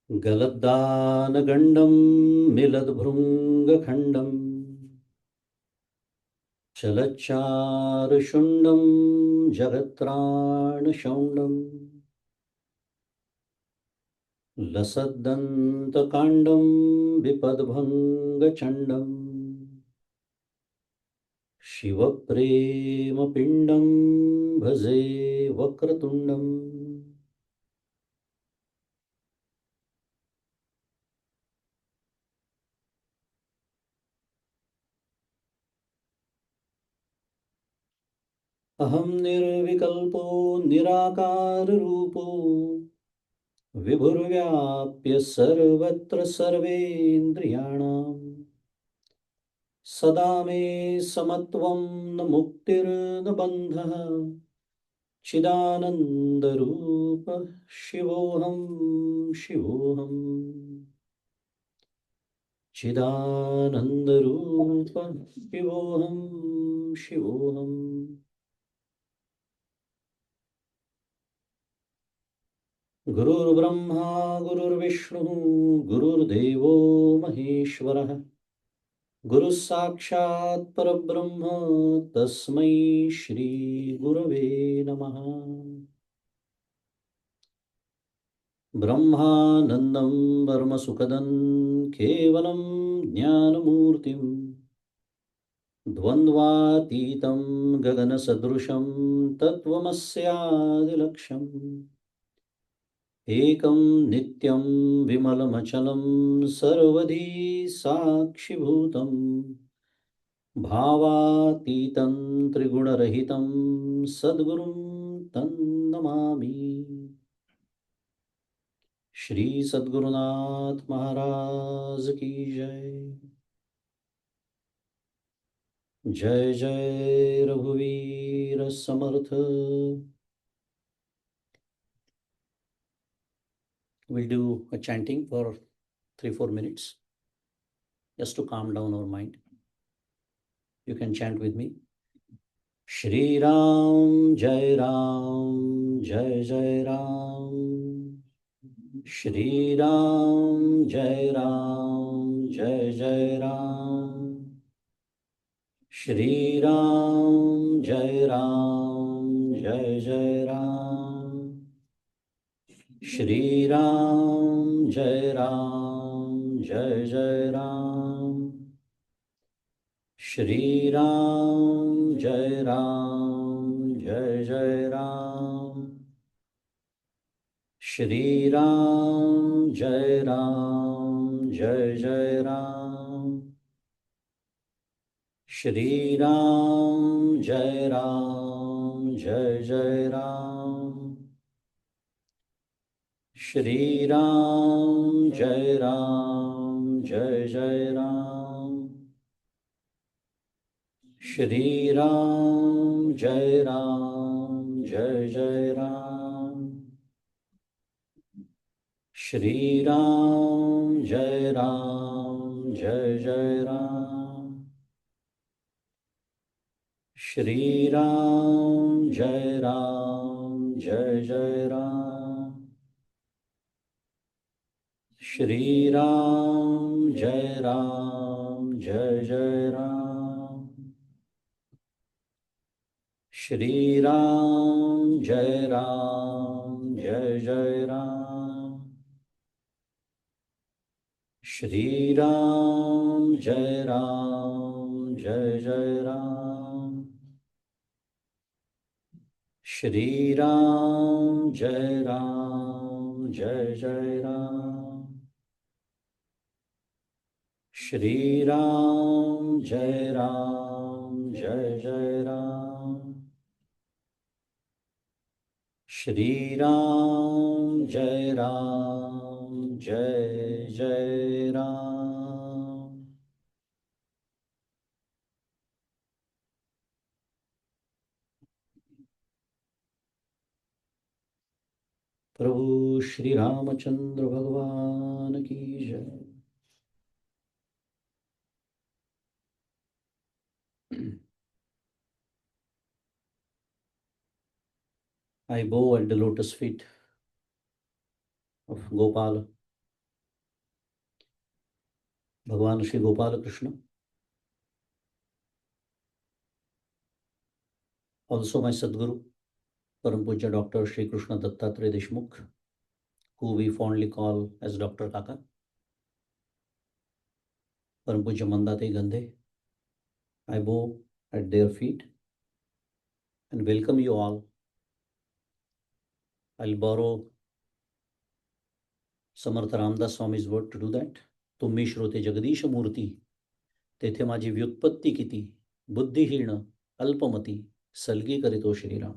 गलद्दानगण्डं मिलद्भृङ्गखण्डं चलच्चारुशुण्डं जगत्राणशौण्डं लसद्दन्तकाण्डं विपद्भङ्गचण्डं शिवप्रेमपिण्डं भजे वक्रतुण्डम्। अहं निर्विकल्पो निराकाररूपो विभुर्व्याप्य सर्वत्र सर्वेन्द्रियाणां सदा मे समत्वं न मुक्तिर्न बन्धः चिदानन्दरूपः शिवोऽहं शिवोऽहम् चिदानन्दरूपः शिवोऽहं शिवोऽहम्। गुरुर्ब्रह्मा गुरुर्विष्णुः गुरुर्देवो महेश्वरः गुरुः साक्षात् परब्रह्म तस्मै श्री गुरवे नमः। ब्रह्मानन्दं परमसुखदं केवलं ज्ञानमूर्तिं द्वन्द्वातीतं गगनसदृशं तत्त्वमस्यादिलक्ष्यम् एकं नित्यं विमलमचलं सर्वधी साक्षिभूतं भावातीतं त्रिगुणरहितं सद्गुरुं तन्नमामि। श्री सद्गुरुनाथ महाराज की जय। जय जय रघुवीर समर्थ। We'll do a chanting for 3-4 minutes just to calm down our mind. You can chant with me. Shri Ram Jai Ram Jai Jai Ram. Shri Ram Jai Ram Jai Jai Ram. Shri Ram Jai Ram Jai Jai Ram. Shri Ram Jai Ram Jai Jai Ram. Shri Ram Jai Ram Jai Jai Ram. Shri Ram Jai Ram Jai Jai Ram. Shri Ram Jai Ram Jai Jai Ram. Shri Ram Jai Ram Jai Jai Ram. Shri Ram Jai Ram Jai Jai Ram. Shri Ram Jai Ram Jai Jai Ram. Shri Ram Jai Ram Jai Jai Ram. Shri Ram Jai Ram Jai Jai Ram. Shri Ram Jai Ram Jai Jai Ram. Shri Ram Jai Ram Jai Jai Ram. Shri Ram Jai Ram Jai Jai Ram. Shri Ram Jai Ram Jai Jai Ram. Shri Ram Jai Ram Jai Jai Ram. प्रभु श्री रामचंद्र भगवान की जय। I bow at the lotus feet of Gopal, भगवान Shri Gopal Krishna, also my Sadguru, Param Pujya Dr. Shri Krishna Dattatreya Deshmukh, who we fondly call as Dr. Kaka, Param Pujya Mandate Gandhe. I bow at their feet and welcome you all. I'll borrow Samarth Ramdas Swami's word to do that. तुम्ही श्रोते जगदीश मूर्ती, तेथे माझी व्युत्पत्ती किती, बुद्धिहीन अल्पमती, सलगी करीतो श्रीराम.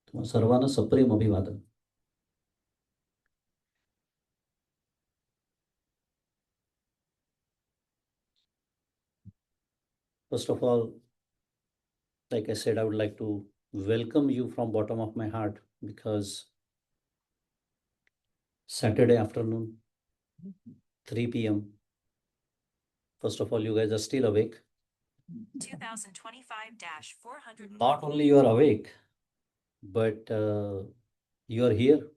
तुम्हा सर्वांना सप्रेम अभिवादन. First of all, like I said, I would like to welcome you from bottom of my heart, because Saturday afternoon, 3 p.m. First of all, you guys are still awake. 2025-400. Not only you are awake, but you are here.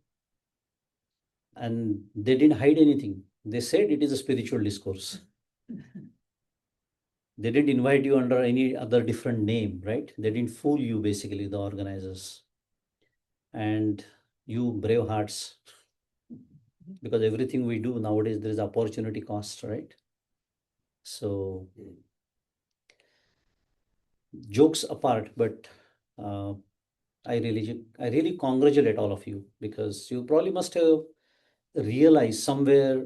And they didn't hide anything. They said it is a spiritual discourse. They didn't invite you under any other different name, right? They didn't fool you, basically, the organizers. And you brave hearts, because everything we do nowadays, there is opportunity cost, right? So jokes apart, but I really congratulate all of you, because you probably must have realized somewhere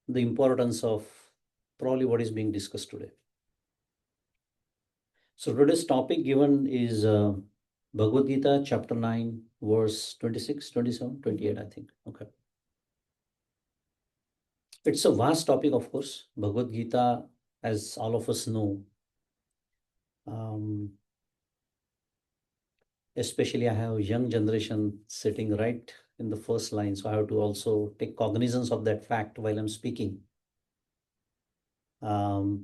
the importance of probably what is being discussed today. So today's topic given is Bhagavad Gita, chapter 9, verse 26, 27, 28, I think. Okay. It's a vast topic, of course. Bhagavad Gita, as all of us know, especially I have young generation sitting right in the first line, so I have to also take cognizance of that fact while I'm speaking. So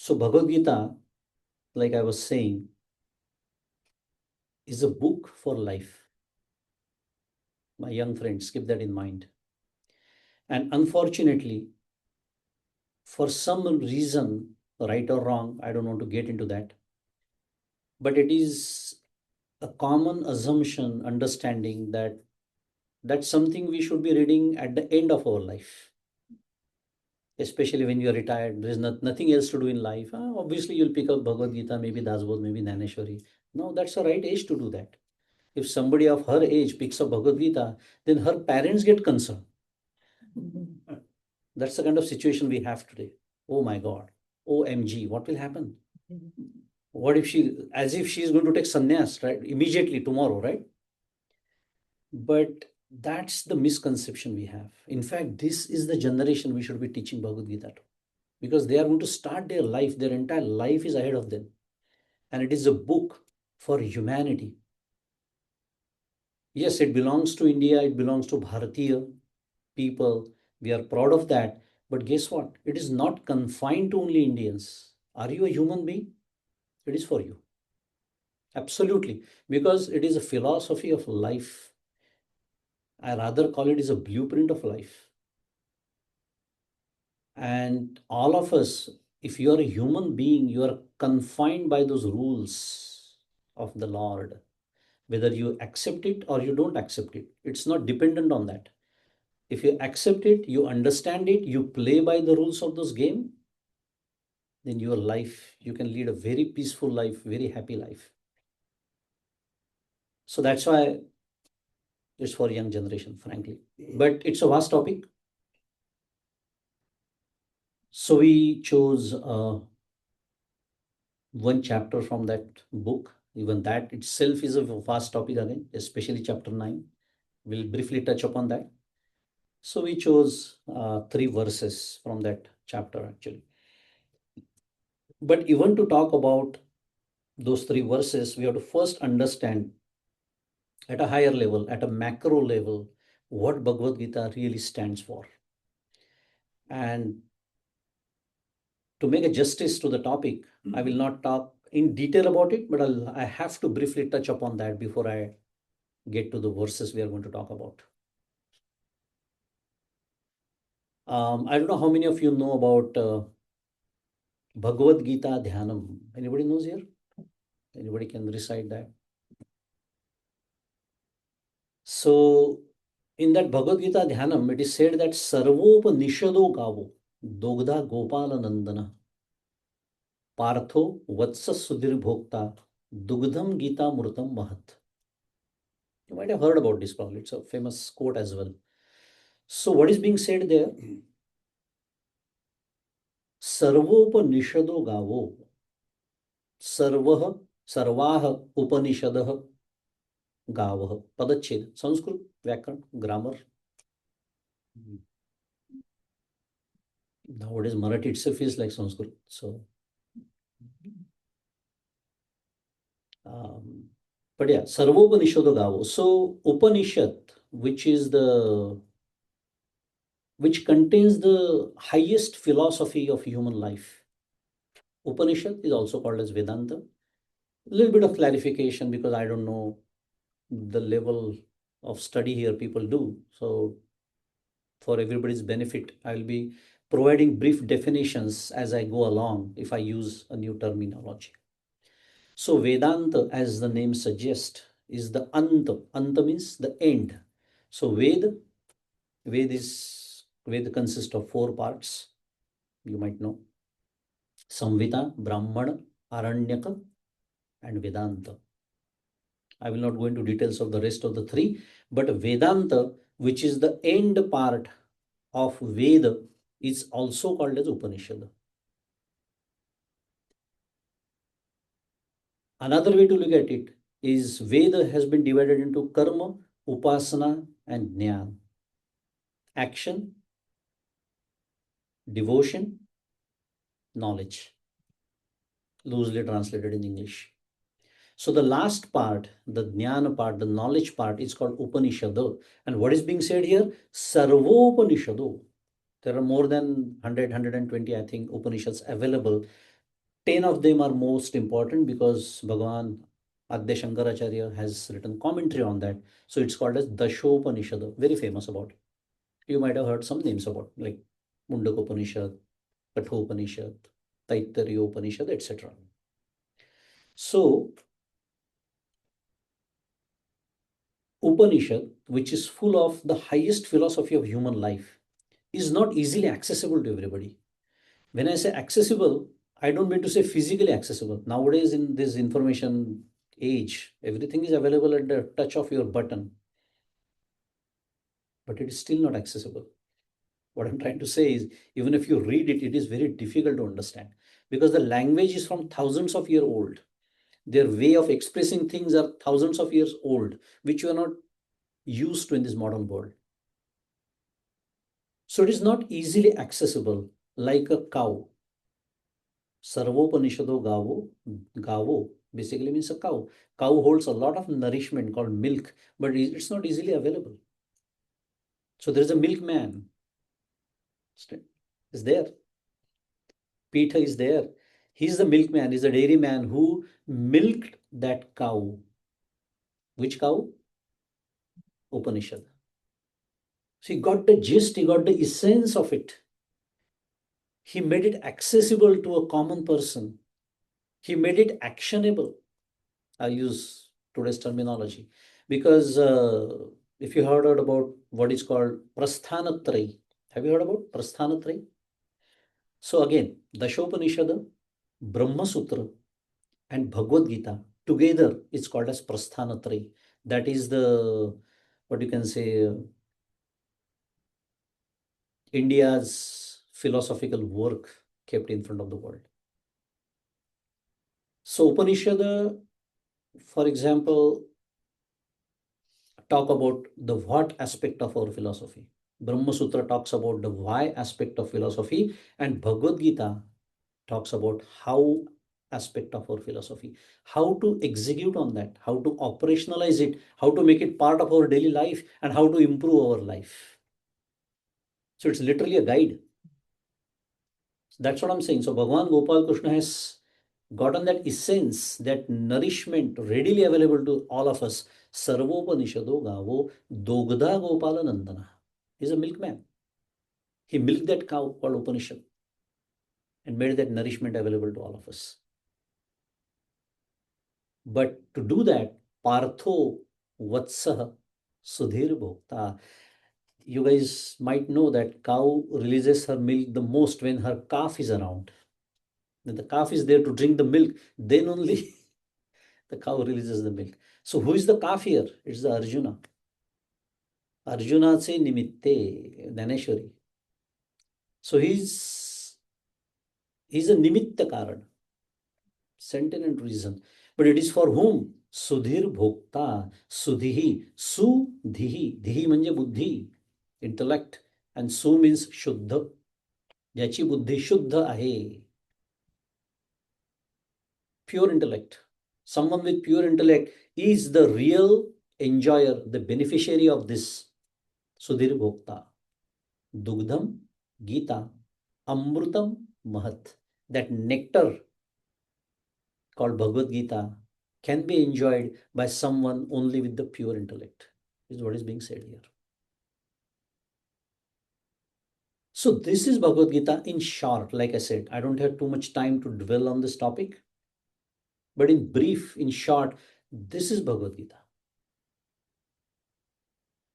Bhagavad Gita, like I was saying, is a book for life. My young friends, keep that in mind. And unfortunately, for some reason, right or wrong, I don't want to get into that, but it is a common assumption, understanding that that's something we should be reading at the end of our life, especially when you're retired. There's nothing else to do in life. Obviously, you'll pick up Bhagavad Gita, maybe Dasbodh, maybe Naneshwari. No, that's the right age to do that. If somebody of her age picks up Bhagavad Gita, then her parents get concerned. That's the kind of situation we have today. Oh my God. OMG, what will happen? What if as if she's going to take sannyas, right? Immediately tomorrow, right? But that's the misconception we have. In fact, this is the generation we should be teaching Bhagavad Gita to, because they are going to start their life, their entire life is ahead of them. And it is a book for humanity. Yes, it belongs to India, it belongs to Bharatiya people. We are proud of that. But guess what? It is not confined to only Indians. Are you a human being? It is for you. Absolutely. Because it is a philosophy of life. I rather call it is a blueprint of life. And all of us, if you are a human being, you are confined by those rules of the Lord. Whether you accept it or you don't accept it, it's not dependent on that. If you accept it, you understand it, you play by the rules of this game, then your life, you can lead a very peaceful life, very happy life. So that's why it's for young generation, frankly. But it's a vast topic. So we chose one chapter from that book. Even that itself is a vast topic again, especially chapter 9. We'll briefly touch upon that. So we chose 3 verses from that chapter, actually. But even to talk about those 3 verses, we have to first understand at a higher level, at a macro level, what Bhagavad Gita really stands for. And to make a justice to the topic, I will not talk in detail about it, but I have to briefly touch upon that before I get to the verses we are going to talk about. I don't know how many of you know about Bhagavad Geeta Dhyanam. Anybody knows here? Anybody can recite that? So, in that Bhagavad Gita Dhyanam, it is said that Sarvopanishado Gavo, Dogda Gopala Nandana, Partho Vatsa Sudhir Bhokta, Dugdham Gita Murtam Mahat. You might have heard about this probably. It's a famous quote as well. So, what is being said there? Sarvopanishado Gavo, Sarvah, Sarvah Upanishadah Gavah. Padachhed, Sanskrit, Vyakaran, grammar. Nowadays, Marathi itself is like Sanskrit. So, but yeah, Sarvopanishado Gavo. So, Upanishad, which contains the highest philosophy of human life. Upanishad is also called as Vedanta. A little bit of clarification because I don't know the level of study here people do. So, for everybody's benefit, I'll be providing brief definitions as I go along if I use a new terminology. So Vedanta, as the name suggests, is the Anta. Anta means the end. So Ved consists of 4 parts. You might know. Samvita, Brahmana, Aranyaka, and Vedanta. I will not go into details of the rest of the 3, but Vedanta, which is the end part of Veda, is also called as Upanishad. Another way to look at it is Veda has been divided into Karma, Upasana, and Jnana. Action, devotion, knowledge, loosely translated in English. So the last part, the Jnana part, the knowledge part is called Upanishad. And what is being said here? Sarvopanishado. There are more than 100, 120, I think, Upanishads available. 10 of them are most important because Bhagavan Adya Shankaracharya has written commentary on that. So it's called as Dashopanishad, very famous about it. You might have heard some names about like Mundakopanishad, Kathopanishad, Taittiriyopanishad, etc. So Upanishad, which is full of the highest philosophy of human life, is not easily accessible to everybody. When I say accessible, I don't mean to say physically accessible. Nowadays, in this information age, everything is available at the touch of your button, but it is still not accessible. What I'm trying to say is, even if you read it, it is very difficult to understand because the language is from thousands of years old. Their way of expressing things are thousands of years old, which you are not used to in this modern world. So it is not easily accessible like a cow. Sarvopanishado Gavo, Gavo basically means a cow. Cow holds a lot of nourishment called milk, but it's not easily available. So there is a milkman. Is there. Peter is there. He's the milkman, he's the dairyman who milked that cow. Which cow? Upanishad. So he got the gist, he got the essence of it. He made it accessible to a common person. He made it actionable. I'll use today's terminology because if you heard about what is called Prasthanatraya, have you heard about Prasthanatraya? So again, Dashopanishad, Brahma Sutra, and Bhagavad Gita together it's called as Prasthanatraya. That is the, what you can say, India's philosophical work kept in front of the world. So Upanishad, for example, talk about the what aspect of our philosophy. Brahma Sutra talks about the why aspect of philosophy, and Bhagavad Gita talks about how aspect of our philosophy, how to execute on that, how to operationalize it, how to make it part of our daily life, and how to improve our life. So it's literally a guide. That's what I'm saying. So Bhagavan Gopal Krishna has gotten that essence, that nourishment readily available to all of us. Sarvopanishado Gavo Dogda Gopala Nandana. He's a milkman. He milked that cow called Upanishad and made that nourishment available to all of us. But to do that, Partho Vatsah Sudhir Bhokta. You guys might know that cow releases her milk the most when her calf is around. When the calf is there to drink the milk, then only the cow releases the milk. So who is the calf here? It's the Arjuna. Arjuna se nimitte, Dhaneshwari. So he's a nimitta karan, sentient reason. But it is for whom? Sudhir bhokta, sudhihi, sudhihi. Dhihi manje buddhi, intellect. And su means shuddha. Yachi buddhi shuddha ahe. Pure intellect. Someone with pure intellect is the real enjoyer, the beneficiary of this Sudhir bhokta. Dugdham Gita Amrutam Mahat. That nectar called Bhagavad Gita can be enjoyed by someone only with the pure intellect, is what is being said here. So this is Bhagavad Gita in short. Like I said, I don't have too much time to dwell on this topic. But in brief, in short, this is Bhagavad Gita.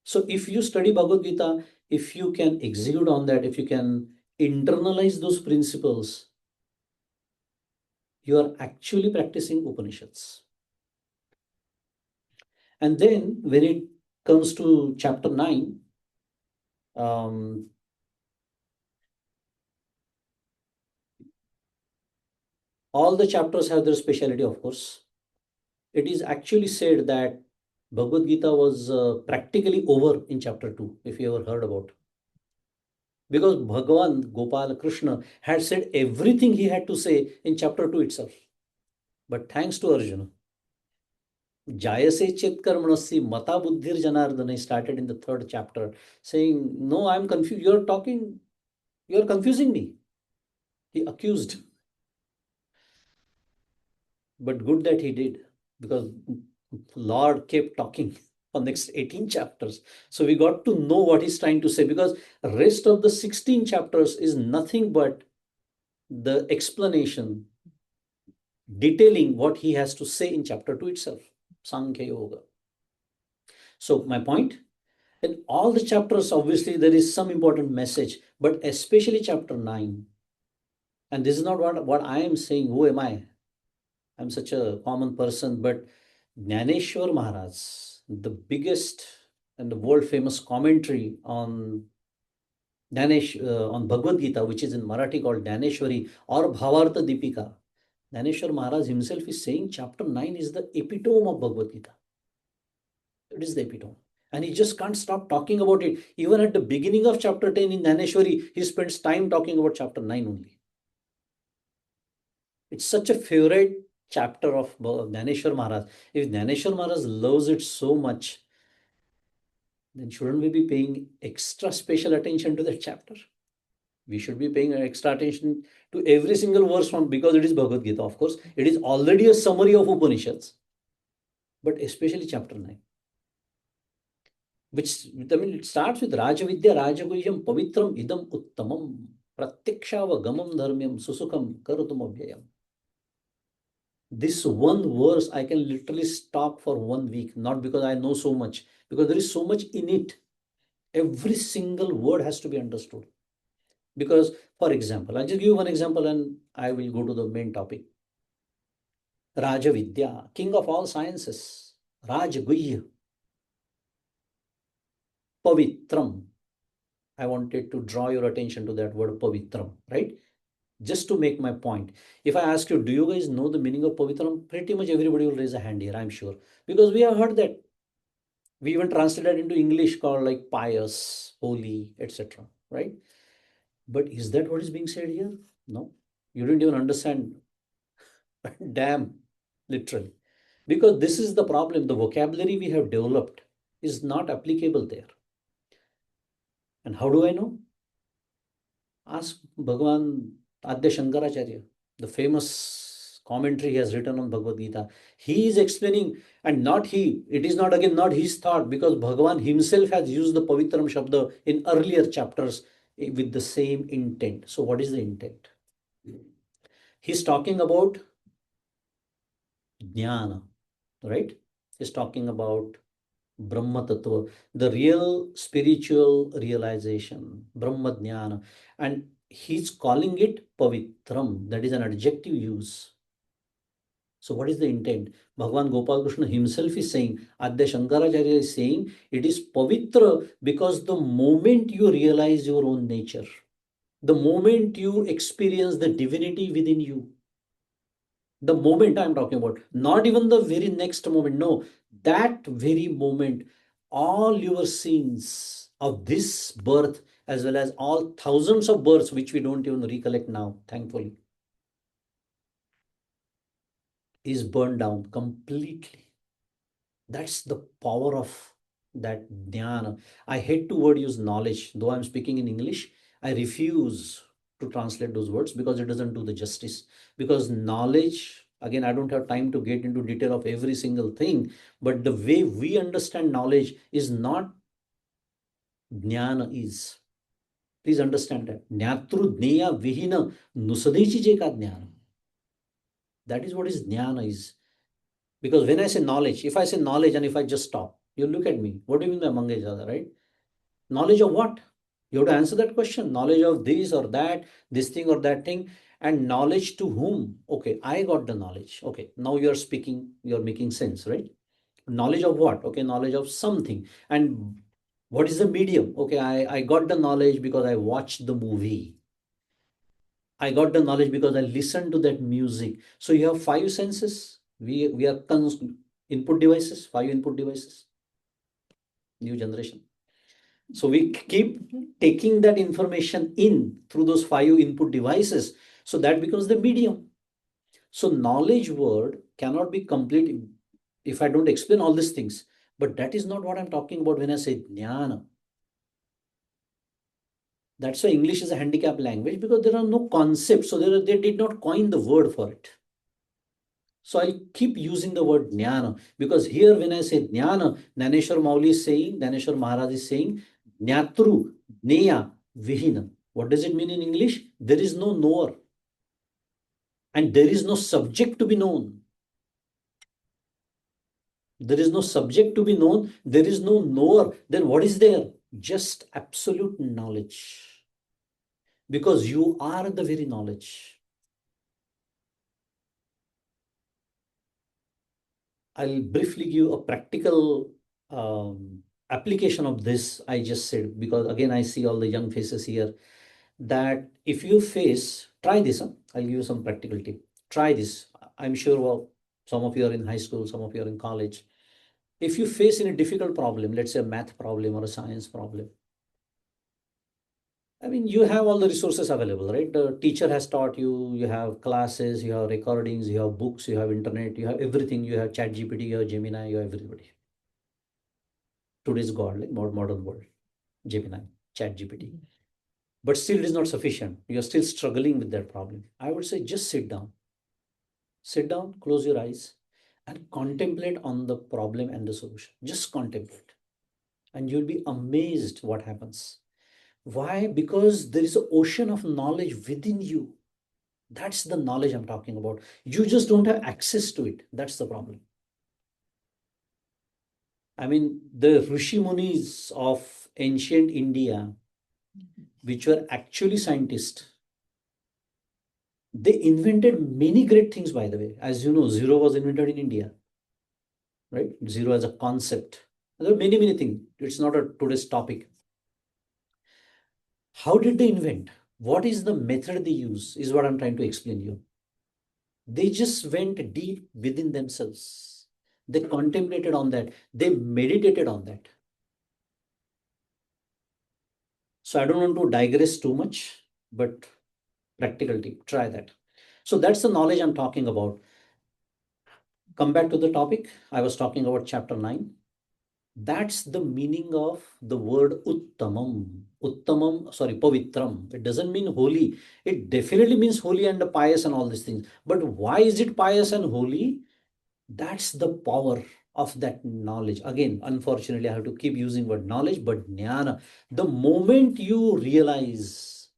So if you study Bhagavad Gita, if you can execute on that, if you can internalize those principles, you are actually practicing Upanishads. And then when it comes to chapter 9, all the chapters have their speciality, of course. It is actually said that Bhagavad Gita was practically over in chapter 2, if you ever heard about. Because Bhagavan, Gopal, Krishna had said everything he had to say in chapter 2 itself. But thanks to Arjuna, Jayase Chet Karmanasi Mata Buddhir Janardana started in the 3rd chapter saying, no, I'm confused. You're confusing me. He accused. But good that he did, because Lord kept talking for next 18 chapters. So we got to know what he's trying to say, because rest of the 16 chapters is nothing but the explanation, detailing what he has to say in chapter 2 itself, Sankhya Yoga. So my point, in all the chapters, obviously there is some important message, but especially chapter 9. And this is not what I am saying. Who am I? I'm such a common person, but Jnaneshwar Maharaj, the biggest and the world famous commentary on on Bhagavad Gita, which is in Marathi called Jnaneshwari or Bhavartha Deepika. Jnaneshwar Maharaj himself is saying chapter 9 is the epitome of Bhagavad Gita. It is the epitome. And he just can't stop talking about it. Even at the beginning of chapter 10 in Jnaneshwari, he spends time talking about chapter 9 only. It's such a favorite chapter of Jnaneshwar Maharaj. If Jnaneshwar Maharaj loves it so much, then shouldn't we be paying extra special attention to that chapter? We should be paying extra attention to every single verse from, because it is Bhagavad Gita, of course. It is already a summary of Upanishads, but especially chapter 9. Which, I mean, it starts with Rajavidya Rajaguhyam Pavitram Idam Uttamam Pratyakshava Gamam Dharmyam Susukham Karatum Abhyayam. This one verse I can literally stop for 1 week, not because I know so much, because there is so much in it. Every single word has to be understood. Because, for example, I'll just give you one example and I will go to the main topic. Rajavidya, king of all sciences, Rajaguhya, Pavitram. I wanted to draw your attention to that word Pavitram, right? Just to make my point. If I ask you, do you guys know the meaning of Pavitram? Pretty much everybody will raise a hand here, I'm sure. Because we have heard that. We even translated into English called like pious, holy, etc. Right? But is that what is being said here? No. You didn't even understand. Damn, literally. Because this is the problem. The vocabulary we have developed is not applicable there. And how do I know? Ask Bhagavan Adya Shankaracharya, the famous commentary he has written on Bhagavad Gita. He is explaining, and not he, it is not again not his thought, because Bhagavan himself has used the Pavitram Shabda in earlier chapters with the same intent. So what is the intent? He's talking about jnana, right? He's talking about Brahma Tattva, the real spiritual realization, Brahma Jnana. And he's calling it Pavitram. That is an adjective use. So what is the intent? Bhagavan Gopal Krishna himself is saying, Adya Shankaracharya is saying, it is Pavitra because the moment you realize your own nature, the moment you experience the divinity within you, the moment I'm talking about, not even the very next moment, no, that very moment, all your sins of this birth, as well as all thousands of births, which we don't even recollect now, thankfully, is burned down completely. That's the power of that jnana. I hate to word use knowledge, though I'm speaking in English. I refuse to translate those words because it doesn't do the justice. Because knowledge, again, I don't have time to get into detail of every single thing, but the way we understand knowledge is not jnana is. Please understand that. Jnatru jneya vihina nusadichi jeka jnana. That is what is jnana is. Because when I say knowledge, if I say knowledge and if I just stop, you look at me. What do you mean by Mangesh Dada, right? Knowledge of what? You have to answer that question. Knowledge of this or that, this thing or that thing. And knowledge to whom? Okay, I got the knowledge. Okay, now you're speaking, you're making sense, right? Knowledge of what? Okay, knowledge of something. And what is the medium? Okay, I got the knowledge because I watched the movie. I got the knowledge because I listened to that music. So you have five senses. We are input devices, five input devices, new generation. So we keep taking that information in through those five input devices. So that becomes the medium. So knowledge word cannot be complete if I don't explain all these things. But that is not what I'm talking about when I say jnana. That's why English is a handicap language, because there are no concepts. So they did not coin the word for it. So I keep using the word jnana, because here when I say jnana, Jnaneshwar Mauli is saying, Jnaneshwar Maharaj is saying, jnatru, jneya, vihina. What does it mean in English? There is no knower. And there is no subject to be known. There is no subject to be known. There is no knower. Then what is there? Just absolute knowledge. Because you are the very knowledge. I'll briefly give a practical application of this I just said, because again, I see all the young faces here, that if you face, try this. I'll give you some practical tip. Try this. I'm sure, well, some of you are in high school, some of you are in college. If you face in a difficult problem, let's say a math problem or a science problem, I mean, you have all the resources available, right? The teacher has taught you, you have classes, you have recordings, you have books, you have internet, you have everything. You have ChatGPT, you have Gemini, you have everybody. Today's God, like modern world, Gemini, ChatGPT. But still it is not sufficient. You're still struggling with that problem. I would say just sit down. Sit down, close your eyes, and contemplate on the problem and the solution. Just contemplate. And you'll be amazed what happens. Why? Because there is an ocean of knowledge within you. That's the knowledge I'm talking about. You just don't have access to it. That's the problem. I mean, the Rishi Munis of ancient India, which were actually scientists, they invented many great things, by the way. As you know, zero was invented in India, right? Zero as a concept. There are many, many things. It's not a today's topic. How did they invent? What is the method they use is what I'm trying to explain you. They just went deep within themselves. They contemplated on that. They meditated on that. So I don't want to digress too much, but practical tip, try that. So that's the knowledge I'm talking about. Come back to the topic. I was talking about chapter 9. That's the meaning of the word uttamam. Uttamam, sorry, pavitram. It doesn't mean holy. It definitely means holy and pious and all these things. But why is it pious and holy? That's the power of that knowledge. Again, unfortunately, I have to keep using word knowledge, but jnana. The moment you realize,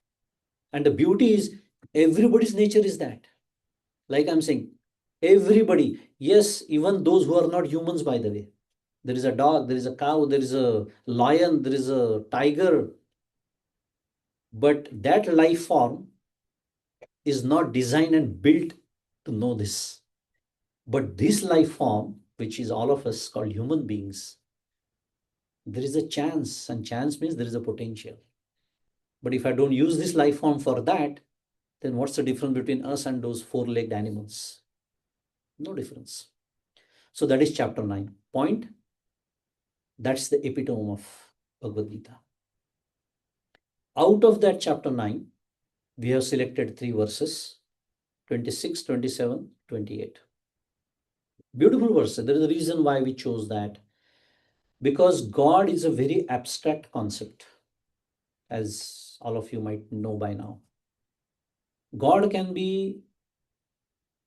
and the beauty is, everybody's nature is that. Like I'm saying, everybody, yes, even those who are not humans, by the way. There is a dog, there is a cow, there is a lion, there is a tiger. But that life form is not designed and built to know this. But this life form, which is all of us called human beings, there is a chance, and chance means there is a potential. But if I don't use this life form for that, then what's the difference between us and those four-legged animals? No difference. So that is chapter 9. Point. That's the epitome of Bhagavad Gita. Out of that chapter 9, we have selected 3 verses, 26, 27, 28. Beautiful verses. There is a reason why we chose that. Because God is a very abstract concept, as all of you might know by now. God can be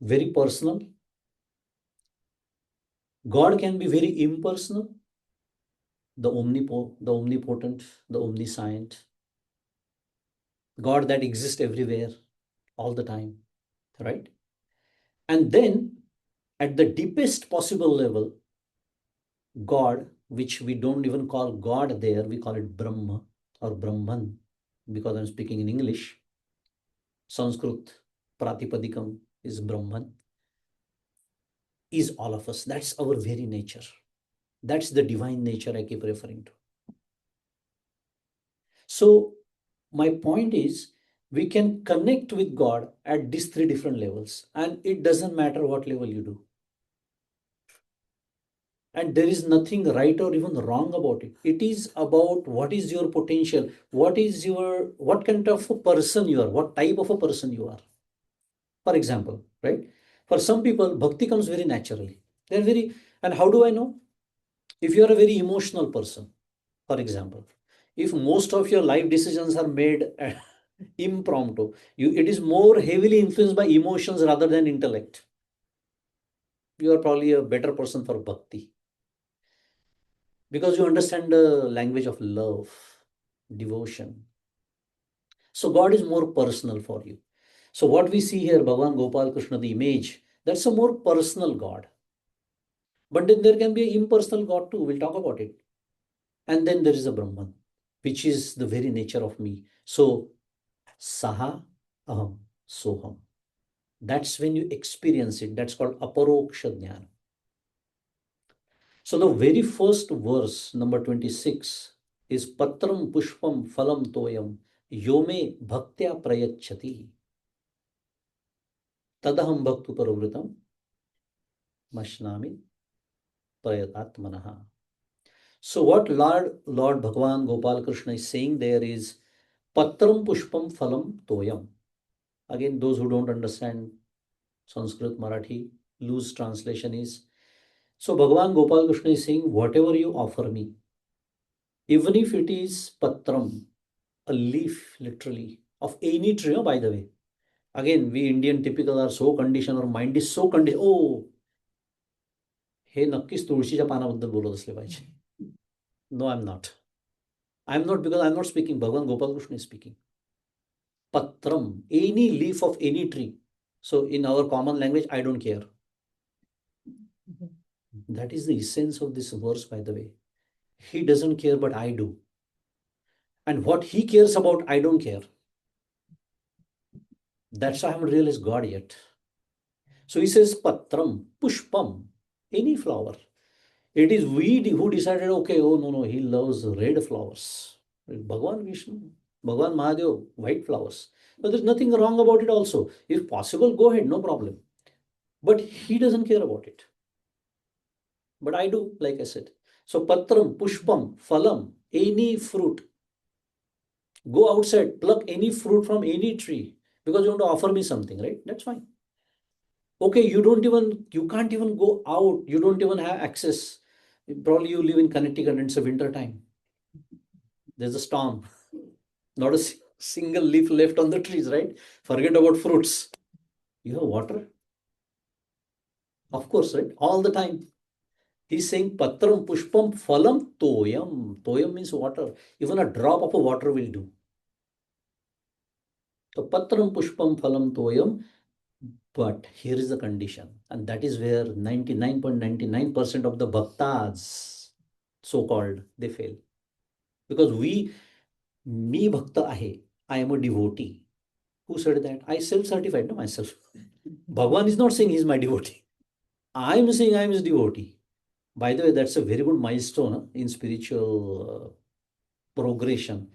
very personal. God can be very impersonal. The omnipotent, the omniscient. God that exists everywhere, all the time, right? And then, at the deepest possible level, God, which we don't even call God there, we call it Brahma or Brahman, because I'm speaking in English. Sanskrit Pratipadikam is Brahman, is all of us. That's our very nature. That's the divine nature I keep referring to. So my point is, we can connect with God at these 3 different levels, and it doesn't matter what level you do. And there is nothing right or even wrong about it. It is about what is your potential, what kind of a person you are, what type of a person you are. For example, right? For some people, bhakti comes very naturally. And how do I know? If you are a very emotional person, for example, if most of your life decisions are made impromptu, it is more heavily influenced by emotions rather than intellect. You are probably a better person for bhakti, because you understand the language of love, devotion. So God is more personal for you. So what we see here, Bhagavan Gopal Krishna, the image, that's a more personal God. But then there can be an impersonal God too. We'll talk about it. And then there is a Brahman, which is the very nature of me. So Saha Aham Soham. That's when you experience it. That's called Aparoksha Jnana. So the very first verse, number 26, is Patram Pushpam Phalam Toyam Yome Bhaktya Prayachati Tadaham Bhaktu Paravritam Mashnami Prayatatmanaha. So what Lord Bhagavan Gopal Krishna is saying there is Patram Pushpam Phalam Toyam. Again, those who don't understand Sanskrit, Marathi, loose translation is, so Bhagavan Gopal Krishna is saying, whatever you offer me, even if it is patram, a leaf literally, of any tree, by the way. Again, we Indian typical are so conditioned, our mind is so conditioned, oh, हे नक्कीच तुळशीच्या पानाबद्दल बोलत असले पाहिजे. No, I'm not. Because I'm not speaking. Bhagavan Gopal Krishna is speaking. Patram, any leaf of any tree. So in our common language, I don't care. That is the essence of this verse, by the way. He doesn't care, but I do. And what he cares about, I don't care. That's why I haven't realized God yet. So he says, Patram, Pushpam, any flower. It is we who decided, okay, oh no, he loves red flowers. Bhagavan Vishnu, Bhagavan Mahadev, white flowers. But there's nothing wrong about it also. If possible, go ahead, no problem. But he doesn't care about it. But I do, like I said. So Patram, Pushpam, Phalam, any fruit. Go outside, pluck any fruit from any tree because you want to offer me something, right? That's fine. Okay, you can't even go out. You don't even have access. Probably you live in Connecticut and it's a winter time. There's a storm. Not a single leaf left on the trees, right? Forget about fruits. You have water? Of course, right? All the time. He's saying patram pushpam phalam toyam. Toyam means water. Even a drop of a water will do. So patram pushpam phalam toyam. But here is the condition, and that is where 99.99% of the bhaktas, so called, they fail. Because me bhakta ahe, I am a devotee. Who said that? I self-certified, no, myself. Bhagwan is not saying he's my devotee. I am saying I am his devotee. By the way, that's a very good milestone in spiritual progression.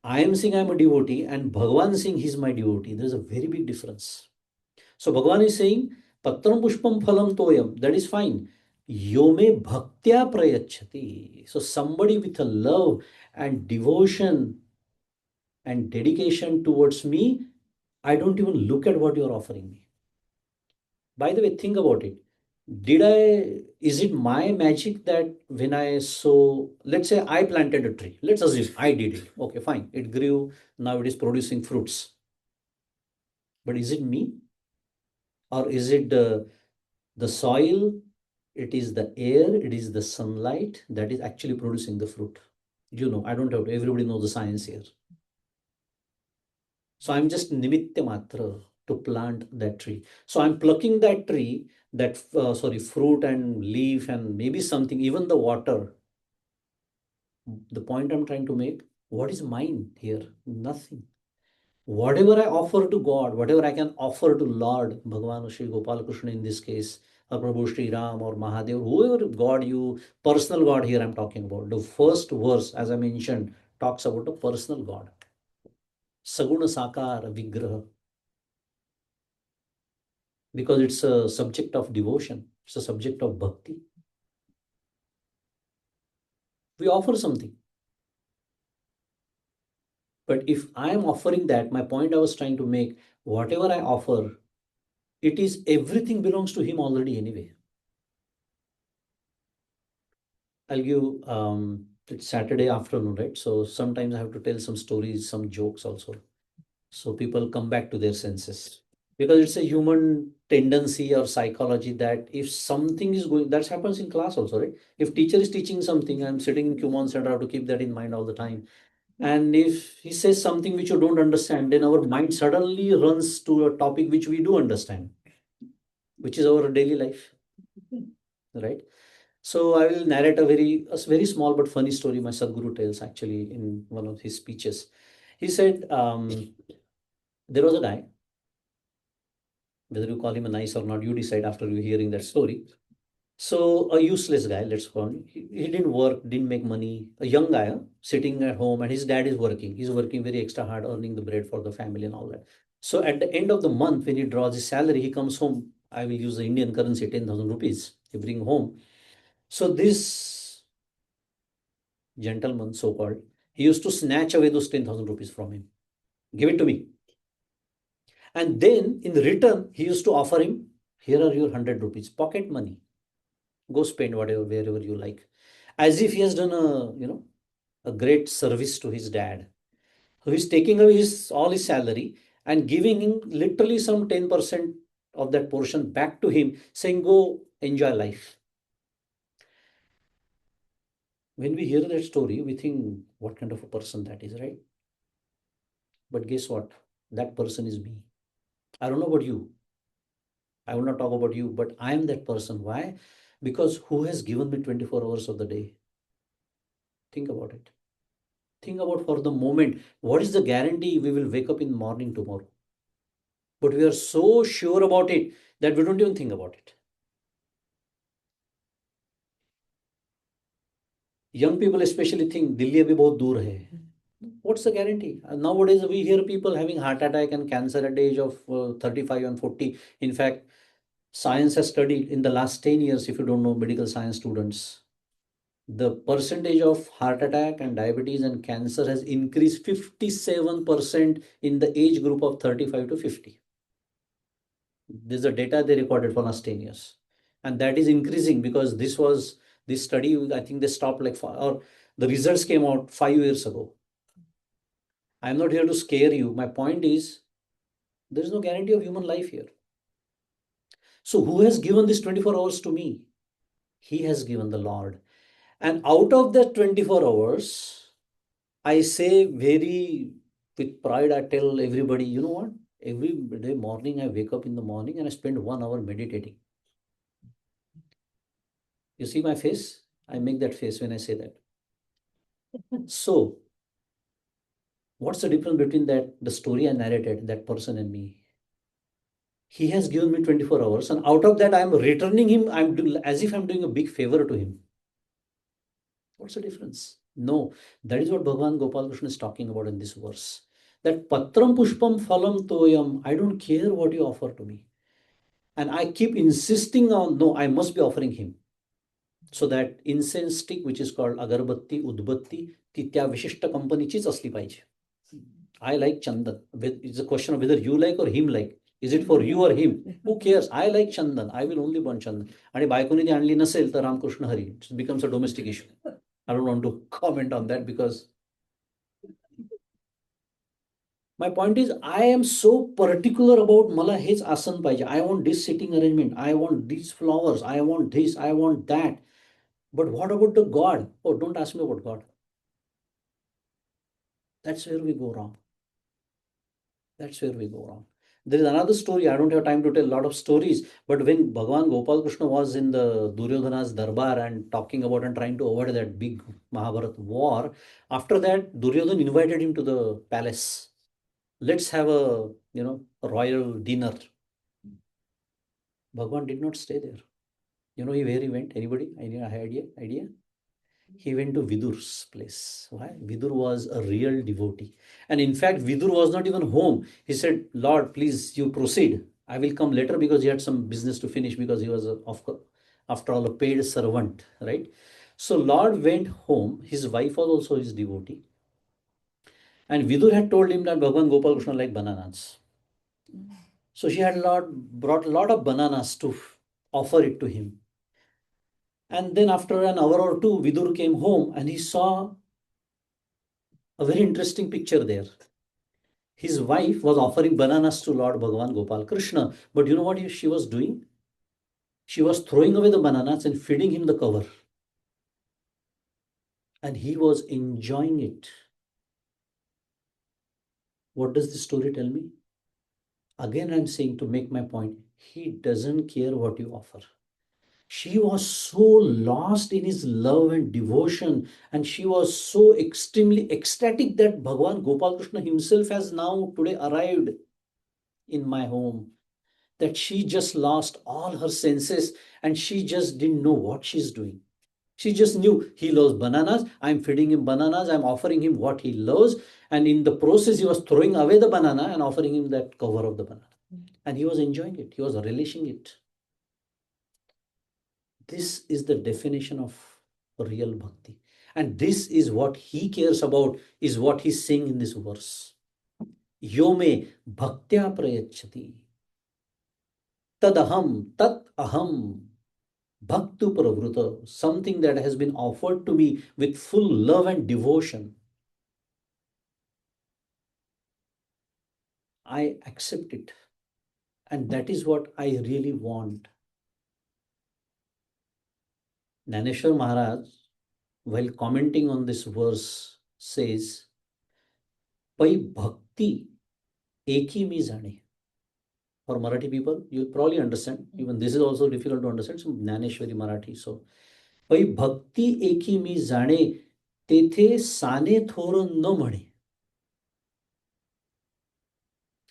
I am saying I am a devotee, and Bhagwan saying he's my devotee. There's a very big difference. So Bhagwan is saying, Patram Pushpam Phalam Toyam, that is fine. Yome Bhaktya Prayachati. So somebody with a love and devotion and dedication towards me, I don't even look at what you're offering me. By the way, think about it. Is it my magic that when I sow, let's say I planted a tree, let's assume I did it. Okay, fine. It grew, now it is producing fruits. But is it me? Or is it the soil, it is the air, it is the sunlight that is actually producing the fruit? You know, I don't have to, everybody knows the science here. So I'm just nimitta matra to plant that tree. So I'm plucking that tree, that fruit and leaf and maybe something, even the water. The point I'm trying to make, what is mine here? Nothing. Whatever I offer to God, whatever I can offer to Lord, Bhagavan Shri Gopal Krishna in this case, or Prabhu Shri Ram or Mahadev, whoever God you, personal God here I'm talking about. The first verse, as I mentioned, talks about a personal God. Saguna Sakara Vigraha. Because it's a subject of devotion, it's a subject of bhakti. We offer something. But if I am offering that, my point I was trying to make, whatever I offer, it is everything belongs to him already anyway. I'll give it's Saturday afternoon, right? So sometimes I have to tell some stories, some jokes also. So people come back to their senses. Because it's a human tendency or psychology that if something is going, that happens in class also, right? If teacher is teaching something, I'm sitting in Kumon Center, I have to keep that in mind all the time. And if he says something which you don't understand, then our mind suddenly runs to a topic which we do understand, which is our daily life, right? So I will narrate a very small but funny story my Sadhguru tells actually in one of his speeches. He said, there was a guy, whether you call him a nice or not, you decide after you hearing that story. So a useless guy, let's call him. He didn't work, didn't make money. A young guy, sitting at home, and his dad is working. He's working very extra hard, earning the bread for the family and all that. So at the end of the month, when he draws his salary, he comes home. I will use the Indian currency, 10,000 rupees. He bring home. So this gentleman, so called, he used to snatch away those 10,000 rupees from him. Give it to me. And then in return, he used to offer him, here are your 100 rupees, pocket money. Go spend whatever, wherever you like. As if he has done a great service to his dad. So he's taking away all his salary and giving him literally some 10% of that portion back to him, saying, go enjoy life. When we hear that story, we think, what kind of a person that is, right? But guess what? That person is me. I don't know about you. I will not talk about you, but I am that person. Why? Because who has given me 24 hours of the day? Think about it. Think about for the moment, what is the guarantee we will wake up in the morning tomorrow? But we are so sure about it that we don't even think about it. Young people especially think Delhi abhi bahut dur hai. What's the guarantee? Nowadays we hear people having heart attack and cancer at the age of 35 and 40. In fact, science has studied in the last 10 years, if you don't know medical science students, the percentage of heart attack and diabetes and cancer has increased 57% in the age group of 35 to 50. This is the data they recorded for last 10 years. And that is increasing because this study, I think they stopped or the results came out 5 years ago. I'm not here to scare you. My point is, there is no guarantee of human life here. So who has given this 24 hours to me? he has given the Lord. And out of that 24 hours, I say very with pride, I tell everybody, you know what? Every day morning, I wake up in the morning and I spend 1 hour meditating. You see my face? I make that face when I say that. So, what's the difference between the story I narrated, that person and me? He has given me 24 hours, and out of that, I'm returning him. As if I'm doing a big favor to him. What's the difference? No, that is what Bhagavan Gopal Krishna is talking about in this verse. That patram pushpam phalam toyam, I don't care what you offer to me. And I keep insisting on, no, I must be offering him. So that incense stick, which is called agarbatti, udbatti, ती त्या विशिष्ट कंपनीचीच असली पाहिजे. I like chandan. It's a question of whether you like or him like. Is it for you or him? Who cares? I like chandan. I will only burn chandan. आणि बायकोनी ती आणली नसेल तर रामकृष्ण हरी. It becomes a domestic issue. I don't want to comment on that because my point is I am so particular about मला हेच आसन पाहिजे. I want this sitting arrangement. I want these flowers. I want this. I want that. But what about the God? Oh, don't ask me about God. That's where we go wrong. That's where we go wrong. There is another story. I don't have time to tell a lot of stories. But when Bhagavan Gopal Krishna was in the Duryodhana's darbar and talking about and trying to avoid that big Mahabharat war, after that, Duryodhana invited him to the palace. Let's have a royal dinner. Bhagavan did not stay there. You know where he went? Anybody? Any idea? He went to Vidur's place. Why? Vidur was a real devotee. And in fact, Vidur was not even home. He said, Lord, please, you proceed. I will come later because he had some business to finish because he was, after all, a paid servant, right? So Lord went home. His wife was also his devotee. And Vidur had told him that Bhagavan Gopal Krishna liked bananas. So she had brought a lot of bananas to offer it to him. And then after an hour or two, Vidur came home and he saw a very interesting picture there. His wife was offering bananas to Lord Bhagavan Gopal Krishna. But you know what she was doing? She was throwing away the bananas and feeding him the cover. And he was enjoying it. What does the story tell me? Again, I'm saying to make my point, he doesn't care what you offer. She was so lost in his love and devotion, and she was so extremely ecstatic that Bhagavan Gopal Krishna himself has now today arrived in my home, that she just lost all her senses and she just didn't know what she's doing. She just knew he loves bananas. I'm feeding him bananas. I'm offering him what he loves. And in the process, he was throwing away the banana and offering him that cover of the banana. And he was enjoying it. He was relishing it. This is the definition of real bhakti. And this is what he cares about, is what he's saying in this verse. Yome bhaktya prayachati. Tadaham, tat aham. Bhaktu pravruta. Something that has been offered to me with full love and devotion. I accept it. And that is what I really want. Naneshwar Maharaj, while commenting on this verse, says, Pai bhakti eki mi jane. For Marathi people, you probably understand. Even this is also difficult to understand. So Naneshwari Marathi. So, Pai bhakti eki mi jane, tethe sane thor न म्हणे.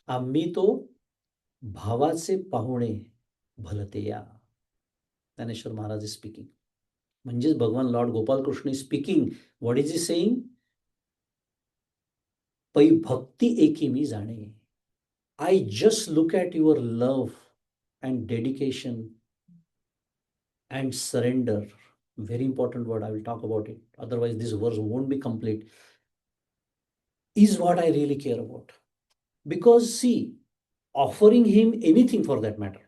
आम्ही तो भावाचे पाहुणे भलते या. Naneshwar Maharaj is speaking. म्हणजेच भगवान Lord Gopal Krishna is speaking. What is he saying? पै भक्ती एकी मी जाणे. I just look at your love and dedication and surrender. Very important word. I will talk about it. Otherwise, this verse won't be complete. Is what I really care about. Because see, offering him anything for that matter.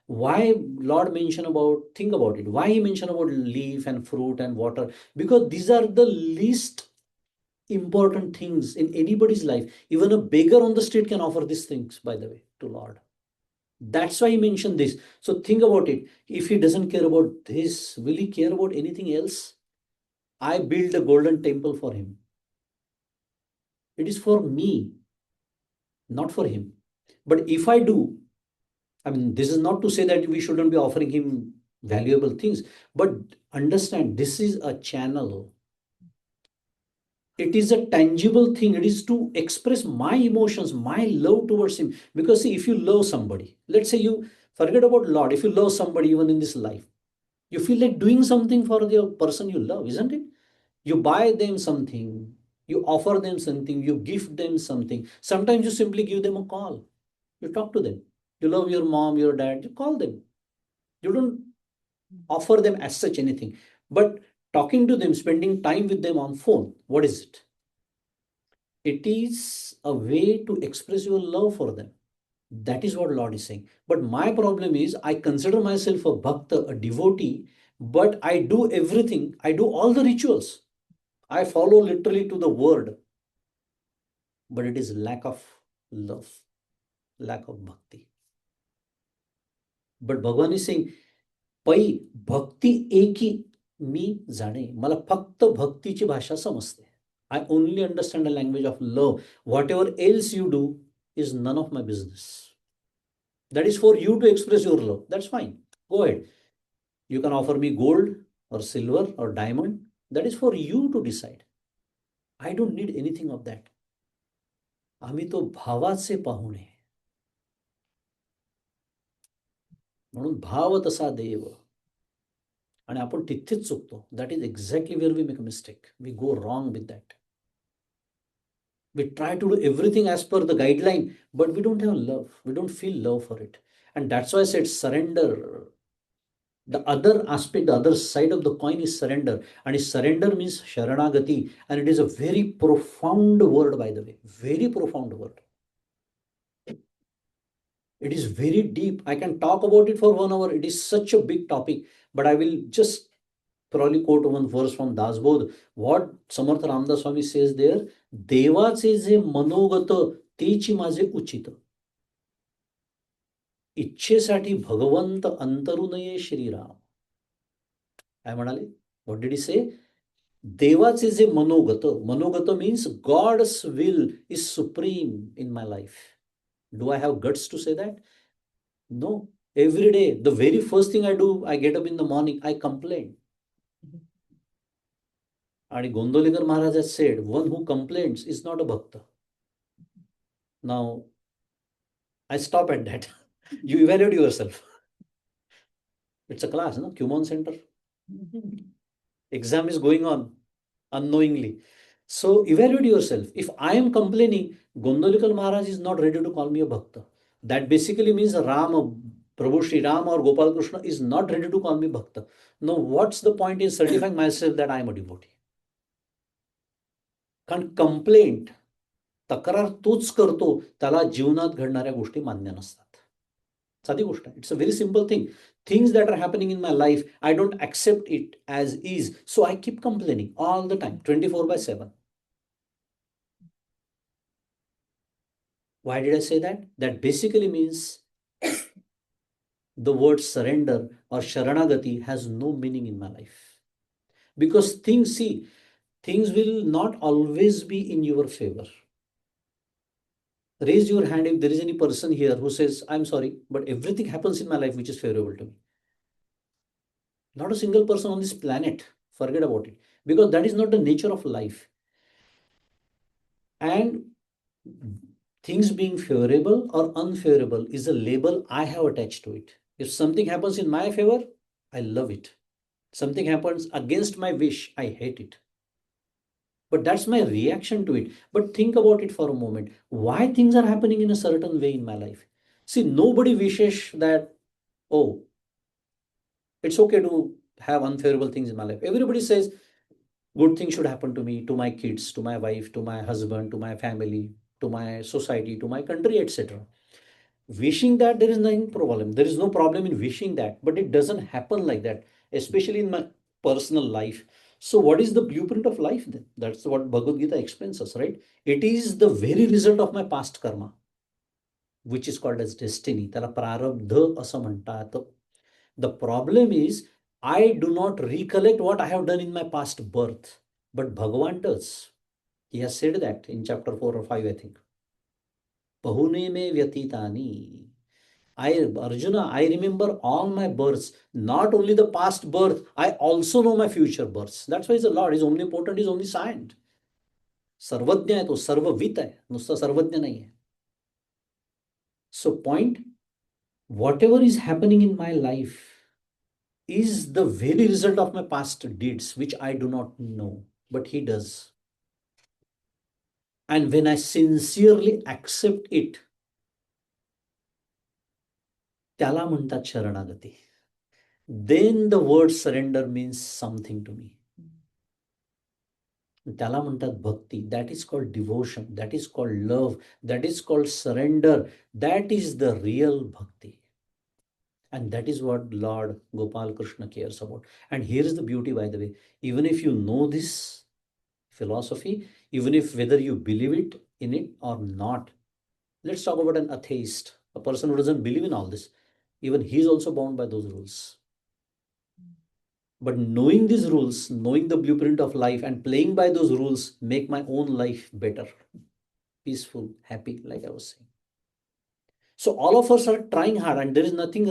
Why Lord mention about, think about it. Why he mention about leaf and fruit and water? Because these are the least important things in anybody's life. Even a beggar on the street can offer these things, by the way, to Lord. That's why he mentioned this. So think about it. If he doesn't care about this, will he care about anything else? I built a golden temple for him. It is for me, not for him. But if I do, I mean, this is not to say that we shouldn't be offering him valuable things, but understand this is a channel. It is a tangible thing. It is to express my emotions, my love towards him. Because see, if you love somebody, let's say you forget about Lord, if you love somebody even in this life, you feel like doing something for the person you love, isn't it? You buy them something, you offer them something, you gift them something. Sometimes you simply give them a call, you talk to them. You love your mom, your dad, you call them. You don't offer them as such anything, but talking to them, spending time with them on phone, what is it? It is a way to express your love for them. That is what Lord is saying. But my problem is I consider myself a bhakta, a devotee, but I do everything, I do all the rituals, I follow literally to the word, but it is lack of love, lack of bhakti. But Bhagavan is saying, पै भक्ती एकी मी जाणे, मला फक्त भक्तीची भाषा समजते. I only understand the language of love. Whatever else you do is none of my business. That is for you to express your love. That's fine. Go ahead. You can offer me gold or silver or diamond. That is for you to decide. I don't need anything of that. आम्ही तो भावाचे पाहुणे, म्हणून भाव तसा देव. आणि आपण तिथेच चुकतो. That is exactly where we make a mistake. We go wrong with that. We try to do everything as per the guideline, but we don't have love. We don't feel love for it. And that's why I said surrender. The other aspect, the other side of the coin is surrender. And surrender means sharanagati. And it is a very profound word, by the way. Very profound word. It is very deep. I can talk about it for 1 hour. It is such a big topic, but I will just probably quote one verse from Dasbodh. What Samartha Ramdas Swami says there, देवाचे जे मनोगत तेची माझे उचित, इच्छेसाठी भगवंत अंतरू नये श्रीराम. काय म्हणाले? What did he say? देवाचे जे मनोगत, मनोगत means God's will is supreme in my life. Do I have guts to say that? No. Every day, the very first thing I do, I get up in the morning, I complain. And Gondolikar Maharaj has said, one who complains is not a bhakta. Now, I stop at that. You evaluate yourself. It's a class, no? Kumon Center. Exam is going on unknowingly. So evaluate yourself. If I am complaining, Gondolikar Maharaj is not ready to call me a bhakta. That basically means Rama, Prabhu Sri Ram or Gopal Krishna is not ready to call me bhakta. No, what's the point in certifying myself that I am a devotee? कारण complaint, तक्रार तोच करतो त्याला जीवनात घडणाऱ्या गोष्टी मान्य नसतात. साधी गोष्ट आहे. It's a very simple thing. Things that are happening in my life, I don't accept it as is, so I keep complaining all the time, 24/7. Why did I say that? That basically means the word surrender or sharanagati has no meaning in my life. Because things will not always be in your favor. Raise your hand if there is any person here who says, I'm sorry, but everything happens in my life which is favorable to me. Not a single person on this planet. Forget about it. Because that is not the nature of life. And things being favorable or unfavorable is a label I have attached to it. If something happens in my favor, I love it. Something happens against my wish, I hate it. But that's my reaction to it. But think about it for a moment. Why things are happening in a certain way in my life? See, nobody wishes that, oh, it's okay to have unfavorable things in my life. Everybody says good things should happen to me, to my kids, to my wife, to my husband, to my family, to my society, to my country, etc. Wishing that, there is nothing problem. There is no problem in wishing that, but it doesn't happen like that, especially in my personal life. So what is the blueprint of life then? That's what Bhagavad Gita explains us, right? It is the very result of my past karma. which is called as destiny. त्याला प्रारब्ध असं म्हणतात. The problem is, I do not recollect what I have done in my past birth, but Bhagavan does. He has said that in chapter 4 or 5, I think. Bahune me vyatitani. Arjuna, I remember all my births, not only the past birth, I also know my future births. That's why he's the Lord. He's omnipotent, he's omniscient. सर्वज्ञ आहे तो, सर्ववित आहे, नुसतं सर्वज्ञ नाही आहे. So point, whatever is happening in my life is the very result of my past deeds, which I do not know, but he does. And when I sincerely accept it, त्याला म्हणतात शरणागती. Then the word surrender means something to me. त्याला म्हणतात भक्ती. That is called devotion. That is called love. That is called surrender. That is the real bhakti. And that is what Lord Gopal Krishna cares about. And here is the beauty, by the way. Even if you know this philosophy, even if whether you believe it in it or not, let's talk about an atheist, a person who doesn't believe in all this. Even he is also bound by those rules. But knowing these rules, knowing the blueprint of life and playing by those rules make my own life better, peaceful, happy, like I was saying. So all of us are trying hard, and there is nothing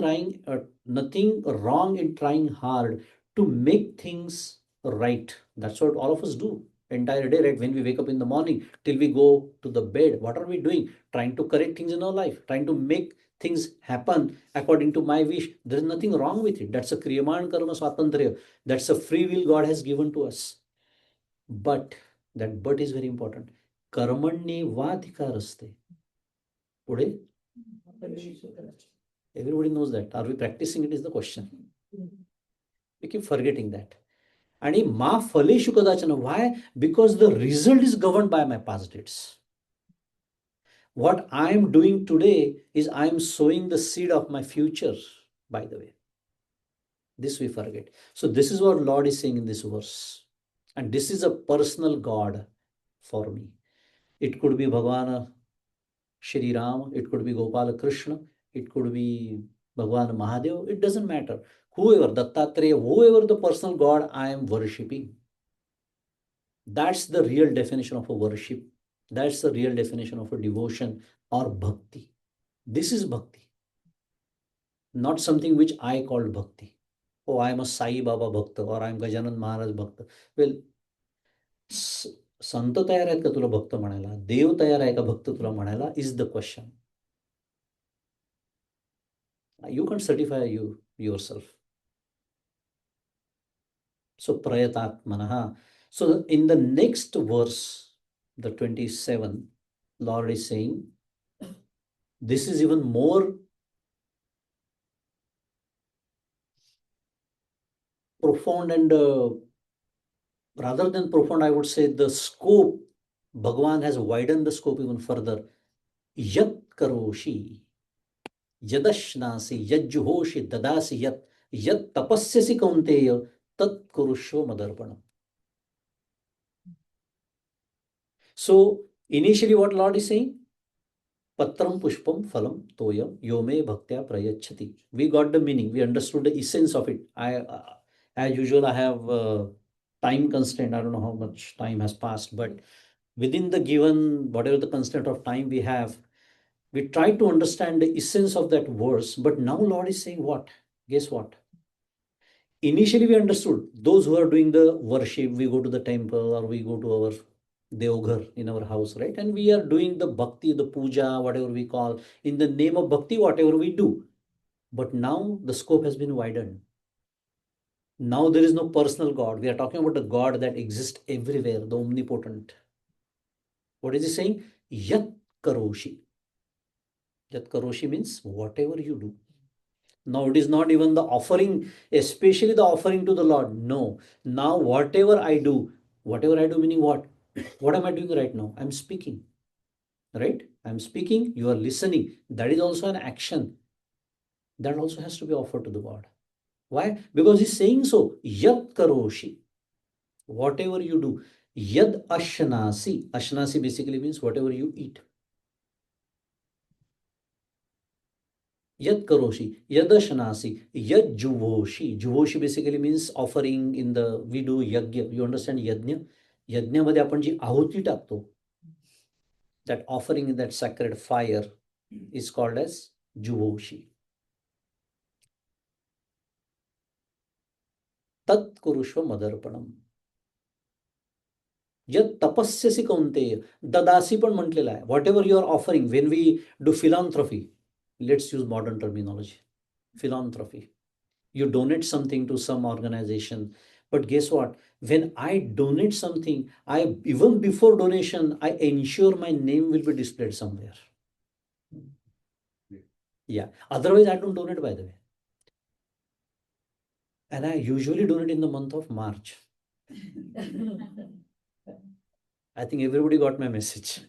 wrong in trying hard to make things right. That's what all of us do entire day, right? When we wake up in the morning till we go to the bed, what are we doing? Trying to correct things in our life, trying to make things happen according to my wish. There is nothing wrong with it. That's a kriyaman karma swatantriya. That's a free will God has given to us. But that but is very important. Karmanni vadhikaraste. Pude? Everybody knows that. Are we practicing it is the question. We keep forgetting that. And ma phaleshu kadachana. Why? Because the result is governed by my past deeds. What I am doing today is I am sowing the seed of my future, by the way. This we forget. So this is what Lord is saying in this verse. And this is a personal God for me. It could be Bhagavan Shri Ram, it could be Gopala Krishna, it could be Bhagavan Mahadev, it doesn't matter. Whoever, Dattatreya, whoever the personal God I am worshipping. That's the real definition of a worship. That's the real definition of a devotion or bhakti. This is bhakti. Not something which I called bhakti. Oh, I am a Sai Baba Bhakta or I am Gajanan Maharaj Bhakta. Well, संत तयार आहेत का तुला भक्त म्हणायला? देव तयार आहे का भक्त तुला म्हणायला? Is the question. You can't certify yourself. So prayatatmanaha. So in the next verse, the 27, Lord is saying, this is even more profound and rather than profound, I would say the scope, Bhagavan has widened the scope even further. Yat karoshi, yadashnasi, yajjuhoshi, dadasi yat tapasyasi kaunteya, tat kurushva madarpanam. So initially what Lord is saying? Patram pushpam phalam toyam yome bhaktya prayachati. We got the meaning. We understood the essence of it. As usual, I have time constraint. I don't know how much time has passed, but within the given, whatever the constraint of time we have, we try to understand the essence of that verse. But now Lord is saying what? Guess what? Initially we understood those who are doing the worship, we go to the temple or we go to our Deoghar in our house, right? And we are doing the bhakti, the puja, whatever we call, in the name of bhakti, whatever we do. But now the scope has been widened. Now there is no personal God. We are talking about the God that exists everywhere, the omnipotent. What is he saying? Yat karoshi. Yat karoshi means whatever you do. Now it is not even the offering, especially the offering to the Lord. No. Now whatever I do meaning what? What am I doing right now? I'm speaking. Right? I'm speaking, you are listening. That is also an action. That also has to be offered to the God. Why? Because he's saying so. Yat karoshi. Whatever you do. Yad ashnasi. Ashnasi basically means whatever you eat. Yat karoshi, yadashanasi, yad juvoshi. Juvoshi basically means offering in the, we do yajna. You understand yajna? यज्ञामध्ये आपण जी आहुती टाकतो, that offering in that sacred fire is called as juvoshi. tat kurushva madarpanam. यत तपस्यसी कौंतेय, ददासी पण म्हटलेलं आहे. Whatever you are offering, when we do philanthropy, let's use modern terminology, philanthropy. You donate something to some organization, but guess what? When I donate something, I, even before donation, I ensure my name will be displayed somewhere. Yeah. Otherwise, I don't donate, by the way. And I usually donate in the month of March. I think everybody got my message.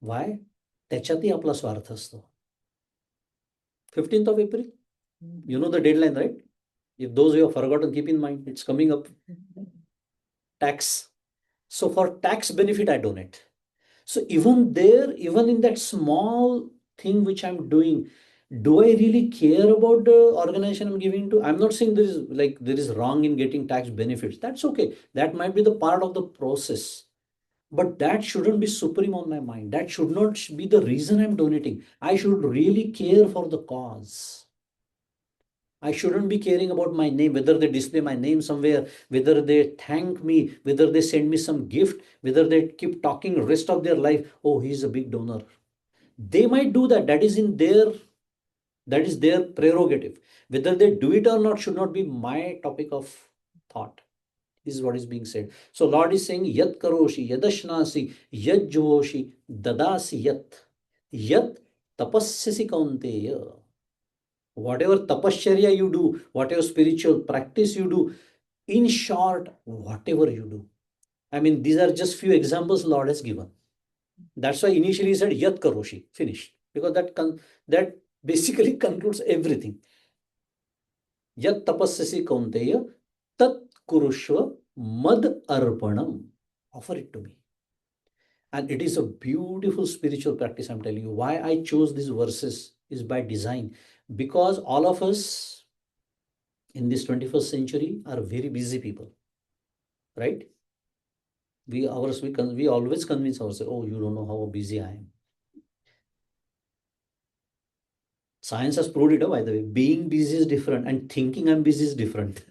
Why? त्याच्यातही आपला स्वार्थ असतो. 15th of April, you know the deadline, right? If those who have forgotten, keep in mind, it's coming up. Tax. So for tax benefit, I donate. So even there, even in that small thing which I'm doing, do I really care about the organization I'm giving to? I'm not saying there is wrong in getting tax benefits. That's okay. That might be the part of the process. But that shouldn't be supreme on my mind. That should not be the reason I'm donating. I should really care for the cause. I shouldn't be caring about my name, whether they display my name somewhere, whether they thank me, whether they send me some gift, whether they keep talking rest of their life, oh, he's a big donor. They might do that. That is their prerogative. Whether they do it or not should not be my topic of thought. This is what is being said. So Lord is saying, Yat karoshi, yadashnasi, yat juhoshi, dadasi yat. Yat tapasyasi kaunteya. Whatever tapasharya you do, whatever spiritual practice you do, in short, whatever you do. I mean, these are just few examples Lord has given. That's why initially he said, Yat karoshi, finished. Because that basically concludes everything. Yat tapasyasi kaunteya, tat kurushva mad arpanam. Offer it to me. And it is a beautiful spiritual practice, I'm telling you. Why I chose these verses is by design. Because all of us in this 21st century are very busy people, right? We always convince ourselves, oh, you don't know how busy I am. Science has proved it, by the way. Being busy is different and thinking I'm busy is different.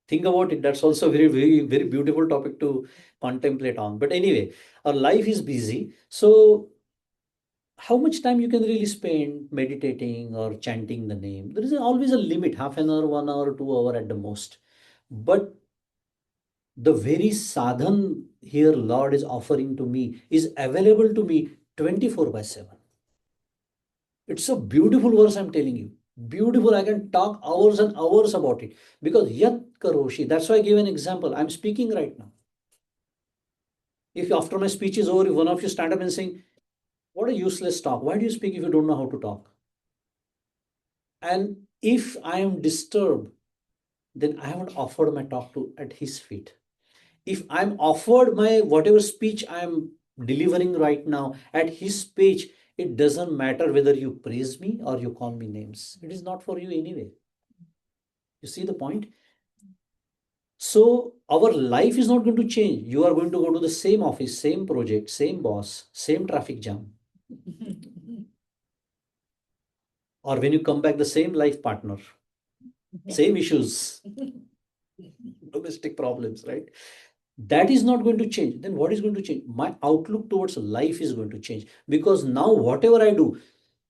Think about it. That's also a very, very, very beautiful topic to contemplate on. But anyway, our life is busy. So how much time you can really spend meditating or chanting the name? There is always a limit, half an hour, 1 hour, 2 hours at the most. But the very sadhan here Lord is offering to me is available to me 24/7. It's a beautiful verse, I'm telling you. Beautiful. I can talk hours and hours about it. Because yat karoshi, that's why I gave an example. I'm speaking right now. If after my speech is over, if one of you stand up and saying, what a useless talk. Why do you speak if you don't know how to talk? And if I am disturbed, then I haven't offered my talk to at his feet. If I'm offered my whatever speech I'm delivering right now at his speech, it doesn't matter whether you praise me or you call me names. It is not for you anyway. You see the point? So our life is not going to change. You are going to go to the same office, same project, same boss, same traffic jam. Or when you come back, the same life partner, same issues, domestic problems, right? That is not going to change. Then what is going to change? My outlook towards life is going to change. Because now whatever I do,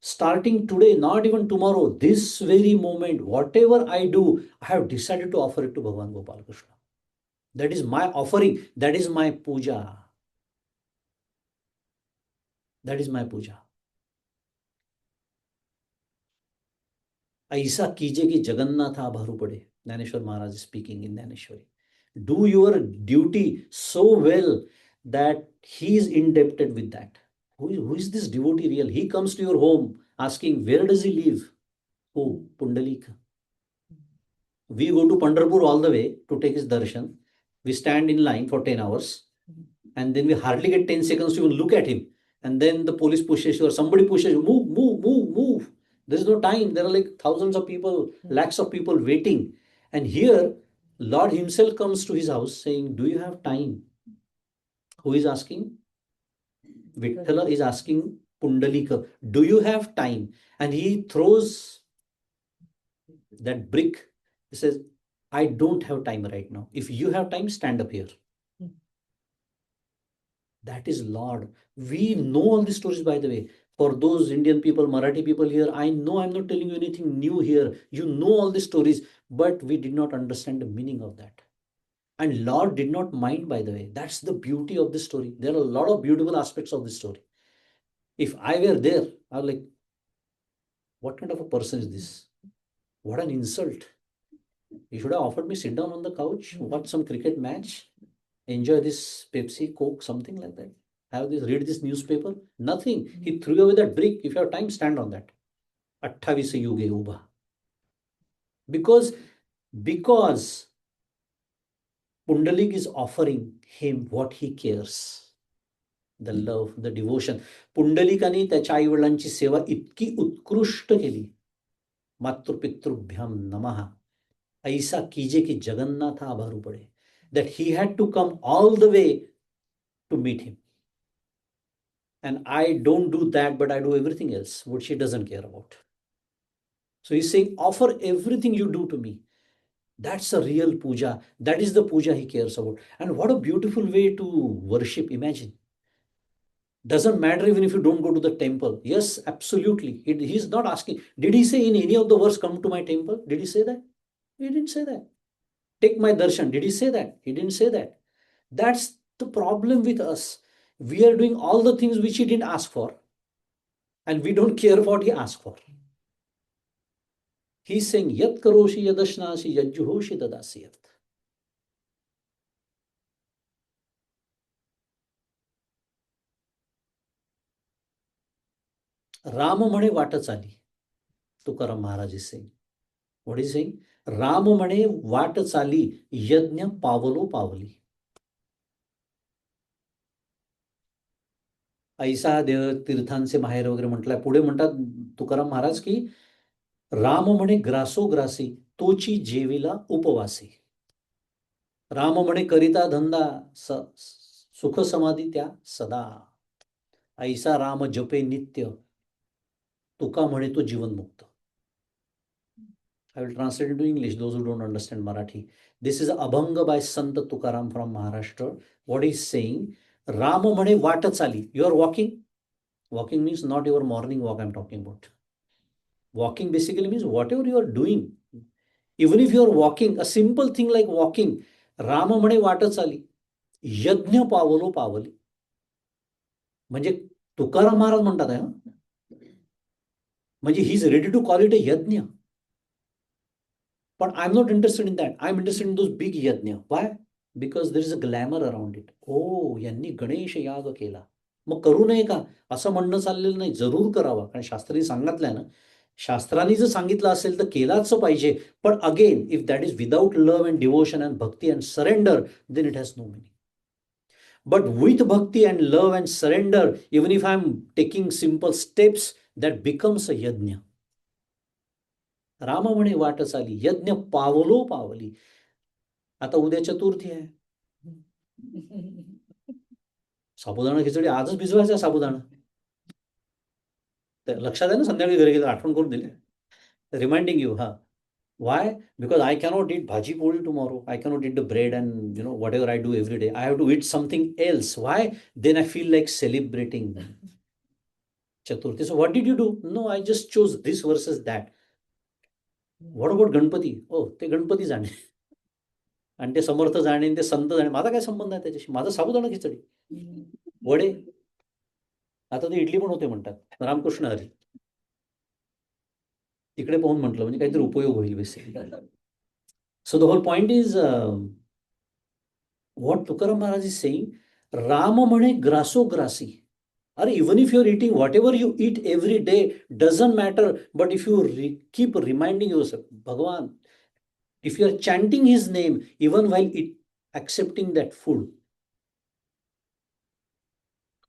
starting today, not even tomorrow, this very moment, whatever I do, I have decided to offer it to Bhagavan Gopal Krishna. That is my offering. That is my puja. That is my puja. ऐसा कीजिए कि जगन्नाथ आभारू पड़े. Dhaneshwar Maharaj is speaking in Dhaneshwari. Do your duty so well that he is indebted with that. Who is this devotee real? He comes to your home asking, where does he live? Oh, Pundalika. We go to Pandharpur all the way to take his darshan. We stand in line for 10 hours and then we hardly get 10 seconds to even look at him. and then the police pushes you or somebody pushes you, move, move, move, move. There is no time. There are like thousands of people, lakhs of people waiting. And here, Lord himself comes to his house saying, do you have time? Who is asking? Vithala is asking Pundalika, do you have time? And he throws that brick. He says, I don't have time right now. If you have time, stand up here. That is Lord. We know all these stories, by the way. For those Indian people, Marathi people here, I know I'm not telling you anything new here. You know all these stories, but we did not understand the meaning of that. And Lord did not mind, by the way. That's the beauty of this story. There are a lot of beautiful aspects of this story. If I were there, I was like, what kind of a person is this? What an insult. You should have offered me sit down on the couch, watch some cricket match, enjoy this Pepsi, Coke, something like that. Have this, read this newspaper. Nothing. He threw away that brick. If you have time, stand on that. 28 युगे उभा. Because Pundalik is offering him what he cares. The love, the devotion. पुंडलिकाने त्याच्या आईवडिलांची सेवा इतकी उत्कृष्ट केली. मातृपितृभ्याम नमः. ऐसा कीजे की जगन्नाथ आभारू पडे. That he had to come all the way to meet him. And I don't do that, but I do everything else, which she doesn't care about. So he's saying, offer everything you do to me. That's a real puja. That is the puja he cares about. And what a beautiful way to worship. Imagine. Doesn't matter even if you don't go to the temple. Yes, absolutely. He's not asking. Did he say in any of the verse, come to my temple? Did he say that? He didn't say that. Take my darshan. Did he say that? He didn't say that. That's the problem with us. We are doing all the things which he didn't ask for. And we don't care what he asked for. He's saying, Yat karoshi yadashnashi yajjuhoshi dadasiyat. Ram म्हणे वाट चाली. तुकाराम महाराज is saying. What is saying? Ram म्हणे वाट चाली, यज्ञ Paulo पावली. ऐसा देव तीर्थांचे माहेर वगैरे म्हटलंय. पुढे म्हणतात तुकाराम महाराज की राम म्हणे ग्रासो ग्रासी, तोची जेविला उपवासी. राम म्हणे करिता धंदा, सुख समाधी त्या सदा. ऐसा राम जपे नित्य, तुका म्हणे तो जीवनमुक्त. I will translate into English, those who don't understand Marathi. This is Abhanga by Sant Tukaram from Maharashtra. What he's saying, Ram म्हणे वाट चाली. You are walking. Walking means not your morning walk I'm talking about. Walking basically means whatever you are doing. Even if you are walking, a simple thing like walking, Ram म्हणे वाट चाली, यज्ञ Paulo पावली. म्हणजे तुकाराम महाराज म्हणतात आहे. म्हणजे he is ready to call it a yajna. But I'm not interested in that. I'm interested in those big yajna. Why? Because there is a glamour around it. Oh, यांनी गणेश याग केला. मग करू नये का असं म्हणणं चाललेलं नाही. जरूर करावा. कारण शास्त्राने सांगितलंय ना. शास्त्राने जर सांगितलं असेल तर केलाच पाहिजे. पण again, if that is without love and devotion and bhakti and surrender, then it has no meaning. But with bhakti and love and surrender, even if I'm taking simple steps, that becomes a yajna. Ram म्हणे वाट चाली, यज्ञ Paulo पावली. आता उद्या चतुर्थी आहे. साबुदाणा खिचडी आजच भिजवायचा. साबुदाणा लक्षात आहे ना. संध्याकाळी घरी गेलं आठवण करून दिले. Reminding you. हा. Why? Because I cannot eat bhaji puri tomorrow. I cannot eat the bread and whatever I do every day. I have to eat something else. Why? Then I feel like celebrating Chaturthi. So what did you do? No, I just chose this versus that. What about Ganpati? Oh, ते गणपती जाणे आणि ते समर्थ जाणे आणि ते संत जाणे. माझा काय संबंध आहे त्याच्याशी? माझा साबुदाणा खिचडी, वडे. आता ते इडली पण होते म्हणतात. रामकृष्ण हरी. तिकडे पाहून म्हटलं म्हणजे काहीतरी उपयोग होईल basically. So the whole point is what Tukaram Maharaj is saying, Ram म्हणे ग्रासो ग्रासी. Or even if you're eating whatever you eat every day, doesn't matter. But if you keep reminding yourself, Bhagavan, if you're chanting his name, even while accepting that food,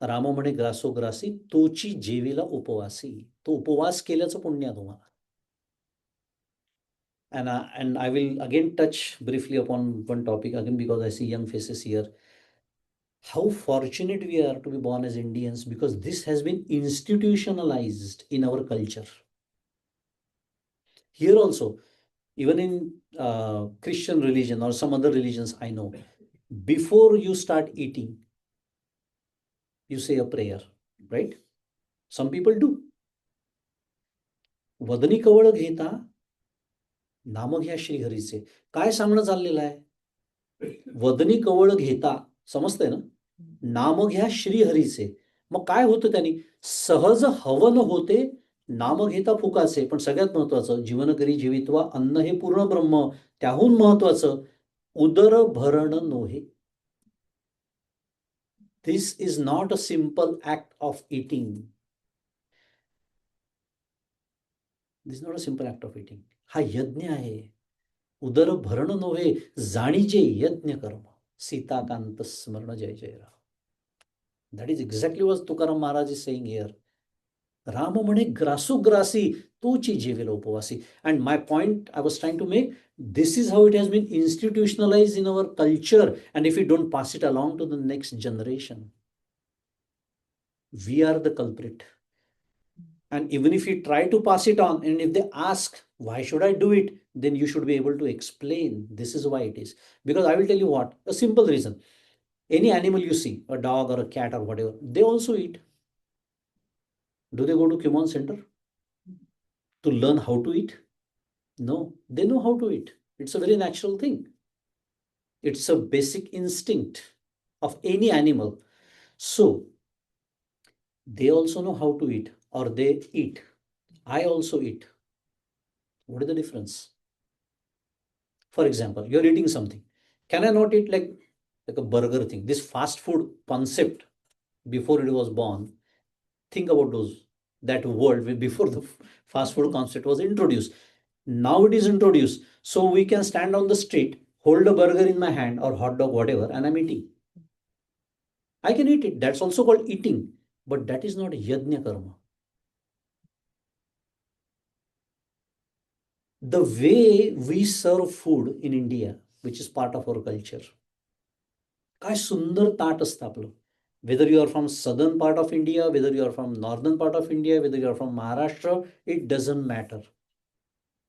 Ram म्हणे ग्रासोग्रासी तोची जेविला उपवासी. तो उपवास केल्याचं पुण्य आहे तुम्हाला. And I will again touch briefly upon one topic again because I see young faces here. How fortunate we are to be born as Indians, because this has been institutionalized in our culture. Here also, even in Christian religion or some other religions I know, before you start eating, you say a prayer, right? Some people do. वदनी कवळ घेता नाम घ्या श्रीहरीचे. काय सांगणं चाललेलं आहे? वदनी कवळ घेता, समजतंय ना? नाम घ्या श्रीहरीचे. मग काय होतं त्यांनी? सहज हवन होते नाम घेता फुकाचे. पण सगळ्यात महत्वाचं, जीवन करी जीवित्वा अन्न हे पूर्ण ब्रह्म. त्याहून महत्वाचं, उदर भरण नोहे. This is not a simple act of eating. This is not a simple act of eating. हा यज्ञ आहे. उदर भरण नोहे जाणीजे यज्ञ कर्म. सीताकांत स्मरण जय जय Ram. That is exactly what Tukaram Maharaj is saying here. Ram म्हणे ग्रासोग्रासी तोची जेवेला उपवासी. And my point I was trying to make, this is how it has been institutionalized in our culture, and if we don't pass it along to the next generation, we are the culprit. And even if we try to pass it on, and if they ask, why should I do it? Then you should be able to explain, this is why it is. Because I will tell you what, a simple reason. Any animal you see, a dog or a cat or whatever, they also eat. Do they go to Kumon Center to learn how to eat? No, they know how to eat. It's a very natural thing. It's a basic instinct of any animal. So they also know how to eat, or they eat. I also eat. What is the difference? For example, you're eating something. Can I not eat like a burger thing? This fast food concept, before it was born, think about that world before the fast food concept was introduced. Now it is introduced. So we can stand on the street, hold a burger in my hand or hot dog, whatever, and I'm eating. I can eat it. That's also called eating. But that is not yajna karma. The way we serve food in India, which is part of our culture, काय सुंदर ताट असतं आपलं. Whether you are from southern part of India, whether you are from northern part of India, whether you are from Maharashtra, it doesn't matter.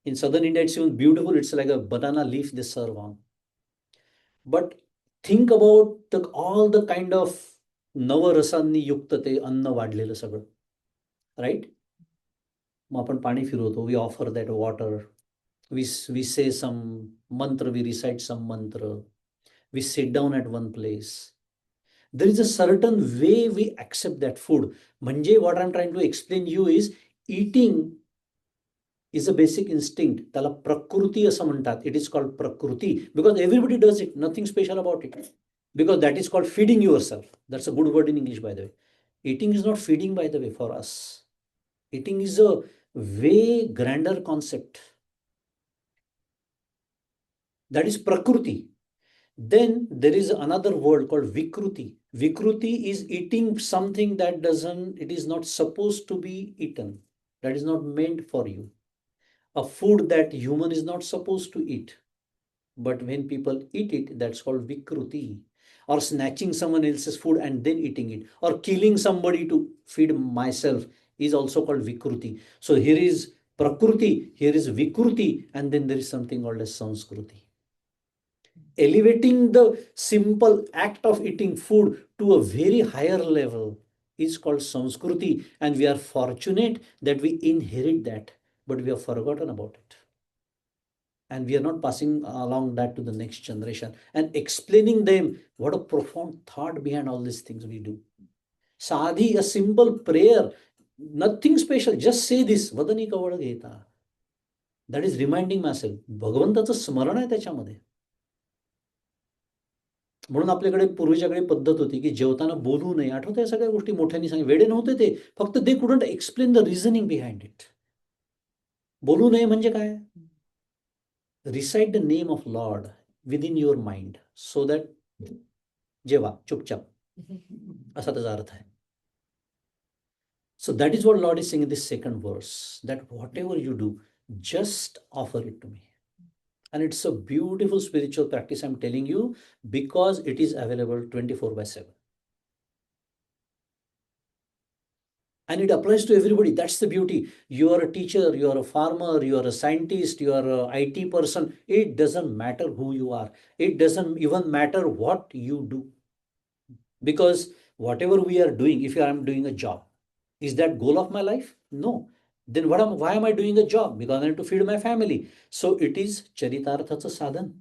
In southern India, it's even beautiful. It's like a banana leaf they serve on. But think about all the kind of नवरसांनी युक्त ते अन्न वाढलेलं सगळं, right? मग आपण पाणी फिरवतो, we offer that water, we say some mantra, we recite some mantra, we sit down at one place. There is a certain way we accept that food. म्हणजे what I'm trying to explain you is, eating is a basic instinct. त्याला प्रकृती असं म्हणतात. It is called prakriti because everybody does it. Nothing special about it. Because that is called feeding yourself. That's a good word in English, by the way. Eating is not feeding, by the way, for us. Eating is a way grander concept. That is prakriti. Then there is another word called vikruti. Vikruti is eating something that it is not supposed to be eaten. That is not meant for you. A food that human is not supposed to eat. But when people eat it, that's called vikruti. Or snatching someone else's food and then eating it. Or killing somebody to feed myself is also called vikruti. So here is prakriti, here is vikruti, and then there is something called as sanskruti. Elevating the simple act of eating food to a very higher level is called sanskruti, and we are fortunate that we inherit that, but we have forgotten about it. And we are not passing along that to the next generation and explaining them what a profound thought behind all these things we do. Sadhi, a simple prayer, nothing special, just say this, vadani kavada gheta. That is reminding myself, भगवंताचं स्मरण आहे त्याच्यामध्ये. म्हणून आपल्याकडे पूर्वीच्याकडे पद्धत होती की जेवताना बोलू नये. आठवतं या सगळ्या गोष्टी मोठ्यांनी सांगितलं. वेडे नव्हते ते, फक्त they couldn't explain the reasoning behind it. बोलू नये म्हणजे काय? Recite the name of Lord within your mind so that जेवा चुपचाप, असा त्याचा अर्थ आहे. So that is what Lord is saying in this second verse, that whatever you do, just offer it to me. And it's a beautiful spiritual practice, I'm telling you, because it is available 24/7. And it applies to everybody. That's the beauty. You are a teacher, you are a farmer, you are a scientist, you are a IT person. It doesn't matter who you are. It doesn't even matter what you do. Because whatever we are doing, if I am doing a job, is that goal of my life? No. Then why am I doing a job? Because I need to feed my family. So it is charitarthacha sadhan,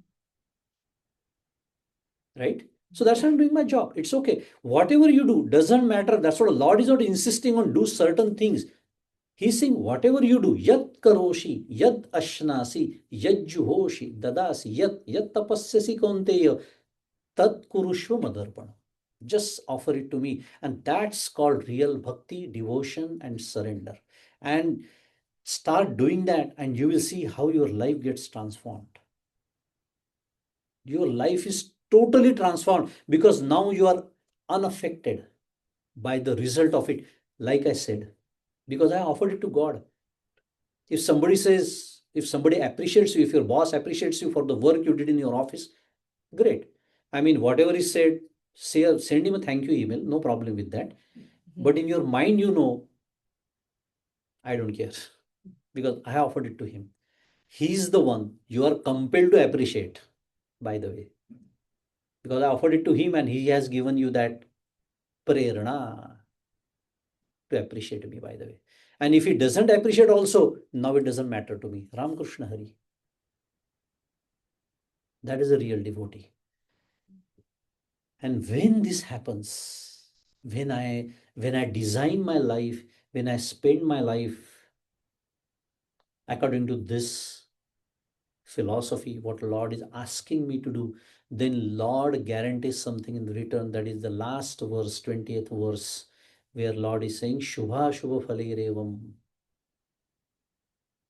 right? So that's why I'm doing my job. It's okay. Whatever you do doesn't matter. That's what the Lord is not insisting on do certain things. He's saying whatever you do, yat karoshi, yat ashnasi, yat juhoshi, dadasi, yat tapasyasi konteya, tat kurushva madarpana. Just offer it to me. And that's called real bhakti, devotion, and surrender. And start doing that, and you will see how your life gets transformed. Your life is totally transformed because now you are unaffected by the result of it. Like I said, because I offered it to God. If somebody says, if somebody appreciates you, if your boss appreciates you for the work you did in your office, great. I mean, whatever is said, send him a thank you email, no problem with that. But in your mind, you know, I don't care because I offered it to him. He's the one you are compelled to appreciate, by the way, because I offered it to him and he has given you that prerna to appreciate me, by the way. And if he doesn't appreciate also, now it doesn't matter to me. Ram Krishna Hari. That is a real devotee. And when this happens, when I design my life, when I spend my life according to this philosophy, what Lord is asking me to do, then Lord guarantees something in return. That is the last verse, 20th verse, where Lord is saying, Shubha Shubha Phalirevam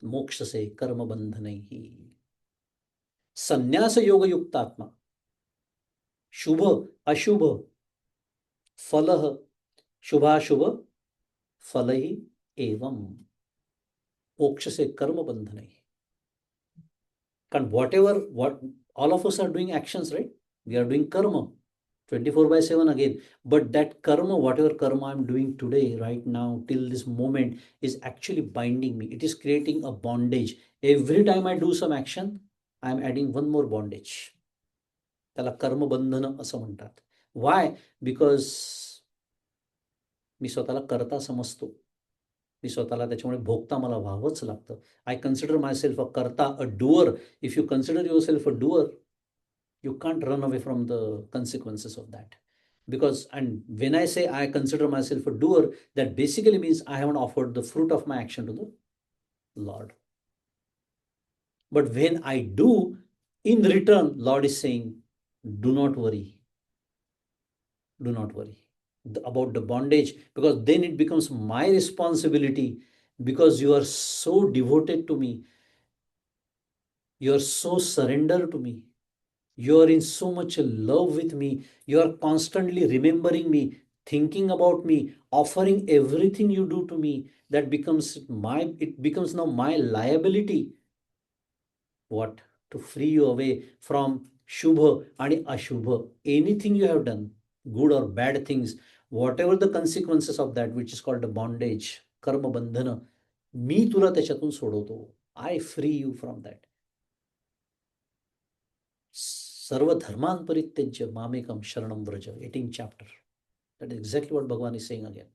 Moksha se Karma Bandhanaihi. Sannyasa Yoga Yuktatma. Shubha Ashubha Falah Shubha Falahi Evam. Moksha se Karma Bandhanaihi. And whatever, what all of us are doing actions, right? We are doing karma 24/7 again. But that karma, whatever karma I'm doing today, right now, till this moment, is actually binding me. It is creating a bondage. Every time I do some action, I'm adding one more bondage. त्याला कर्मबंधन असं म्हणतात. Why? Because मी स्वतःला करता समजतो. मी स्वतःला त्याच्यामुळे भोगता मला व्हावंच लागतं. I consider myself a करता, a doer. If you consider yourself a doer, you can't run away from the consequences of that. Because, and when I say I consider myself a doer, that basically means I haven't offered the fruit of my action to the Lord. But when I do, in return, Lord is saying, do not worry. Do not worry about the bondage, because then it becomes my responsibility, because you are so devoted to me. You are so surrendered to me. You are in so much love with me. You are constantly remembering me, thinking about me, offering everything you do to me. That becomes it becomes now my liability. What? To free you away from Shubha and Ashubha. Anything you have done, good or bad things, whatever the consequences of that, which is called a bondage, karma bandhana, मी तुला त्याच्यातून सोडवतो. I free you from that. सर्व धर्मान परित्यज्य मामेकम शरणम Vraj, 18th chapter. That is exactly what Bhagavan is saying again.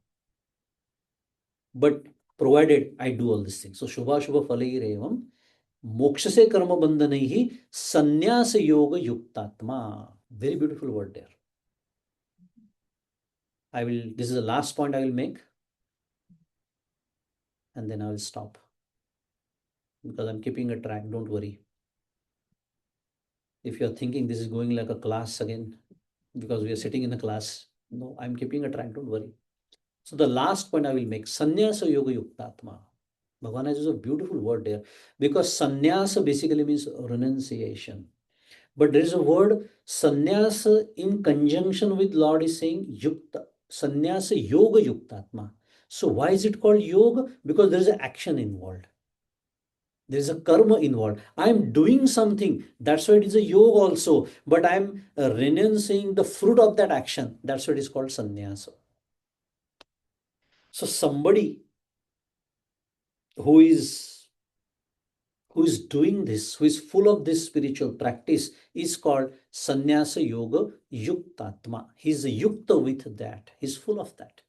But provided I do all these things. So Shubha Shubha Phalayirevam Moksha se Karma Bandhanaihi Sannyasa Yoga Yuktatma. Very beautiful word there. This is the last point I will make. And then I will stop. Because I'm keeping a track, don't worry. If you're thinking this is going like a class again, because we are sitting in a class, no, I'm keeping a track, don't worry. So the last point I will make, Sannyasa Yoga Yuktatma. Bhagavan has used a beautiful word there, because sannyasa basically means renunciation. But there is a word sannyasa in conjunction with Lord is saying yukta, sannyasa yoga yuktatma. So why is it called yoga? Because there is an action involved. There is a karma involved. I'm doing something. That's why it is a yoga also. But I'm renouncing the fruit of that action. That's why it is called sannyasa. So somebody who is doing this, who is full of this spiritual practice, is called sannyasa yoga yuktatma. He's yukta with that. He's full of that.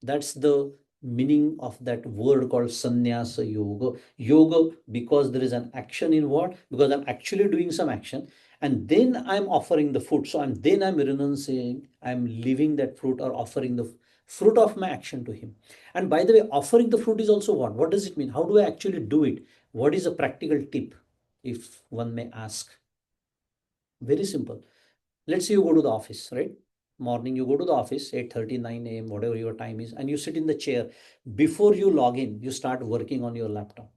That's the meaning of that word called sannyasa yoga. Yoga, because there is an action involved, because I'm actually doing some action, and then I'm offering the fruit. So I'm renunciating, I'm leaving that fruit or offering the fruit of my action to him. And by the way, offering the fruit is also what? What does it mean? How do I actually do it? What is a practical tip, if one may ask? Very simple. Let's say you go to the office, right? Morning, you go to the office, 8:30, 9 a.m., whatever your time is, and you sit in the chair. Before you log in, you start working on your laptop.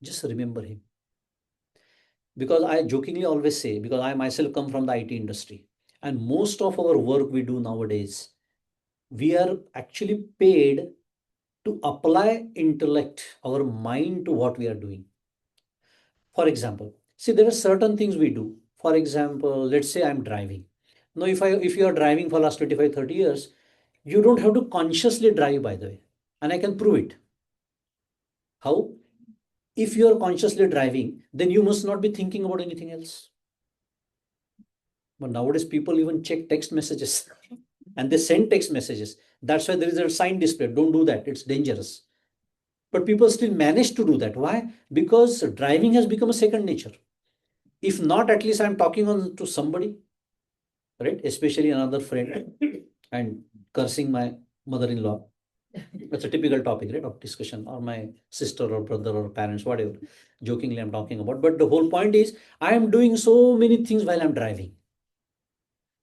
Just remember him. Because I jokingly always say, because I myself come from the IT industry, and most of our work we do nowadays, we are actually paid to apply intellect, our mind, to what we are doing. For example, see, there are certain things we do. For example, let's say I'm driving. Now, if you are driving for last 25, 30 years, you don't have to consciously drive, by the way. And I can prove it. How? If you are consciously driving, then you must not be thinking about anything else. But nowadays, people even check text messages and they send text messages. That's why there is a sign display. Don't do that. It's dangerous. But people still manage to do that. Why? Because driving has become a second nature. If not, at least I'm talking on to somebody, right? Especially another friend, and cursing my mother-in-law. That's a typical topic, right, of discussion, or my sister or brother or parents, whatever. Jokingly, I'm talking about. But the whole point is, I am doing so many things while I'm driving.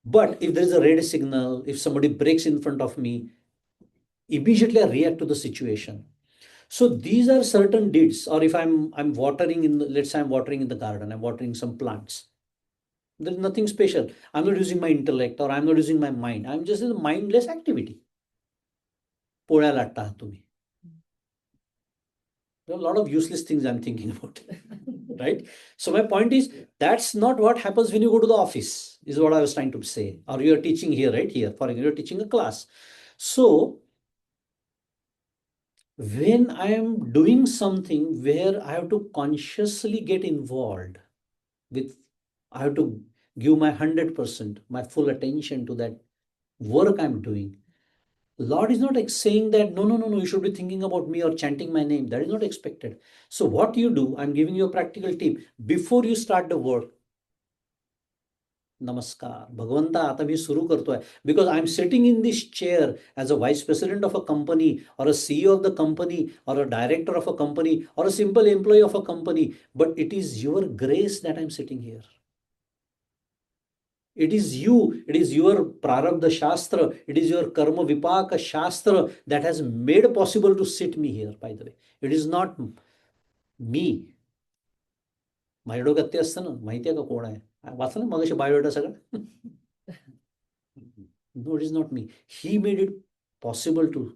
But if there is a red signal, if somebody breaks in front of me, immediately I react to the situation. So these are certain deeds. Or if I'm watering in the, let's say I'm watering in the garden, I'm watering some plants. There's nothing special. I'm not using my intellect or I'm not using my mind. I'm just in a mindless activity. पोळ्या लाटता आहात तुम्ही. There are a lot of useless things I'm thinking about. Right? So my point is, that's not what happens when you go to the office, is what I was trying to say. Or you're teaching here, right? Here, for example, you're teaching a class. So when I am doing something where I have to consciously get involved with, I have to give my 100%, my full attention to that work I'm doing. Lord is not saying that, no, no, no, no, you should be thinking about me or chanting my name. That is not expected. So what you do, I'm giving you a practical tip. Before you start the work, Namaskar, Bhagavanta, आता मी सुरू करतोय. Because I'm sitting in this chair as a vice president of a company, or a CEO of the company, or a director of a company, or a simple employee of a company. But it is your grace that I'm sitting here. It is you, it is your Prarabdha Shastra, it is your Karma Vipaka Shastra that has made possible to sit me here, by the way. It is not me. माझ्या डोक्यात ते असतं ना, माहिती आहे का कोण आहे? वाचलं ना मगाशी बायोडाटा सगळं? No, it is not me. He made it possible to.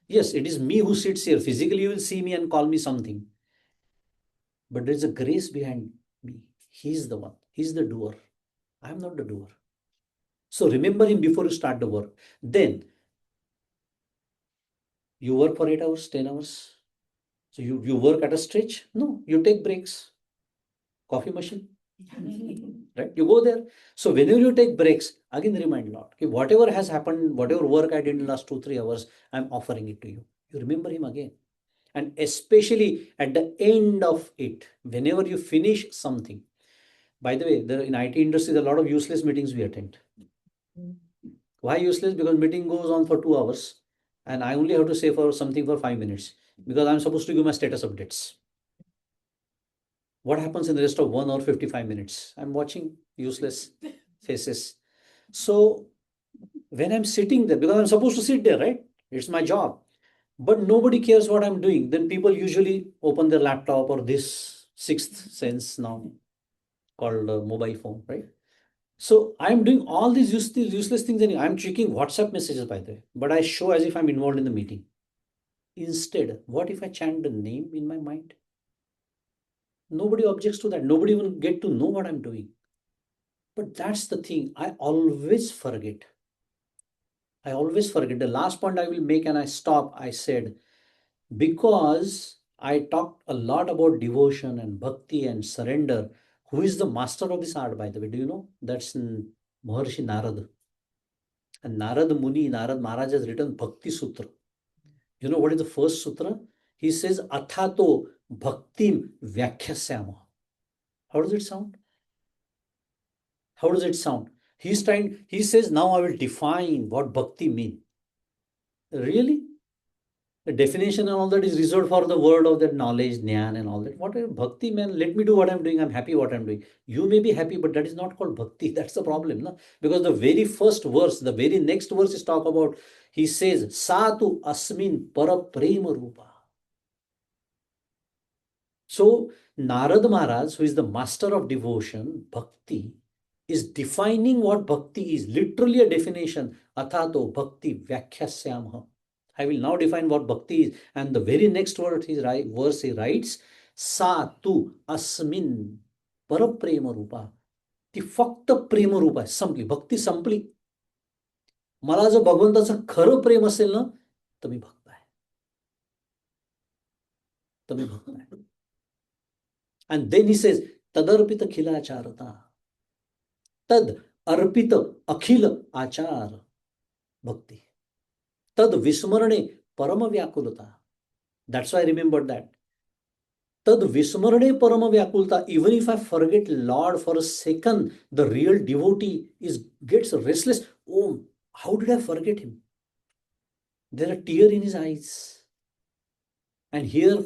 Yes, it is me who sits here. Physically, you will see me and call me something. But there is a grace behind me. He's the one. He's the doer. I'm not the doer. So remember him before you start the work. Then you work for 8 hours, 10 hours. So you work at a stretch? No, you take breaks. Coffee machine. Right? You go there. So whenever you take breaks, again remind Lord, okay, whatever has happened, whatever work I did in the last 2-3 hours, I'm offering it to you. You remember him again. And especially at the end of it, whenever you finish something. By the way, there in IT industry, there are a lot of useless meetings we attend. Why useless? Because meeting goes on for 2 hours and I only have to say for something for 5 minutes because I'm supposed to give my status updates. What happens in the rest of 1 hour 55 minutes? I'm watching useless faces. So when I'm sitting there, because I'm supposed to sit there, right? It's my job. But nobody cares what I'm doing. Then people usually open their laptop or this sixth sense now called mobile phone, right? So I'm doing all these useless things, and I'm checking WhatsApp messages, by the way, but I show as if I'm involved in the meeting. Instead, what if I chant the name in my mind? Nobody objects to that. Nobody will get to know what I'm doing. But that's the thing. I always forget. I always forget. The last point I will make, and I stop, I said, because I talked a lot about devotion and bhakti and surrender. Who is the master of this art, by the way? Do you know? That's Maharshi Narad. And Narad Muni, Narad Maharaj has written Bhakti Sutra. You know what is the first sutra? He says, Athato Bhaktim Vyakhyasama. How does it sound? How does it sound? He says, now I will define what bhakti means. Really? The definition and all that is reserved for the word of that knowledge, jnana and all that. What is bhakti, man? Let me do what I'm doing. I'm happy what I'm doing. You may be happy, but that is not called bhakti. That's the problem. No? Because the very first verse, the very next verse is talk about, he says, Satu asmin para prema rupa. So Narad Maharaj, who is the master of devotion, bhakti, is defining what bhakti is. Literally a definition. Athato bhakti vyakhyasyaamah. I will now define what bhakti is. And the very next verse he writes, Sa tu asmin paraprema rupa. ती फक्त प्रेम रूप आहे, संपली. भक्ती संपली. मला जर भगवंताचं खरं प्रेम असेल ना, तर मी भक्त आहे. तर मी भक्त आहे. And then he says, Tadarpita khilacharata. Tad arpita akhila achar bhakti. Tad vismarane parama vyakulata. That's why I remembered that. Tad vismarane parama vyakulta. Even if I forget Lord for a second, the real devotee gets restless. Oh, how did I forget him? There are tears in his eyes. And here,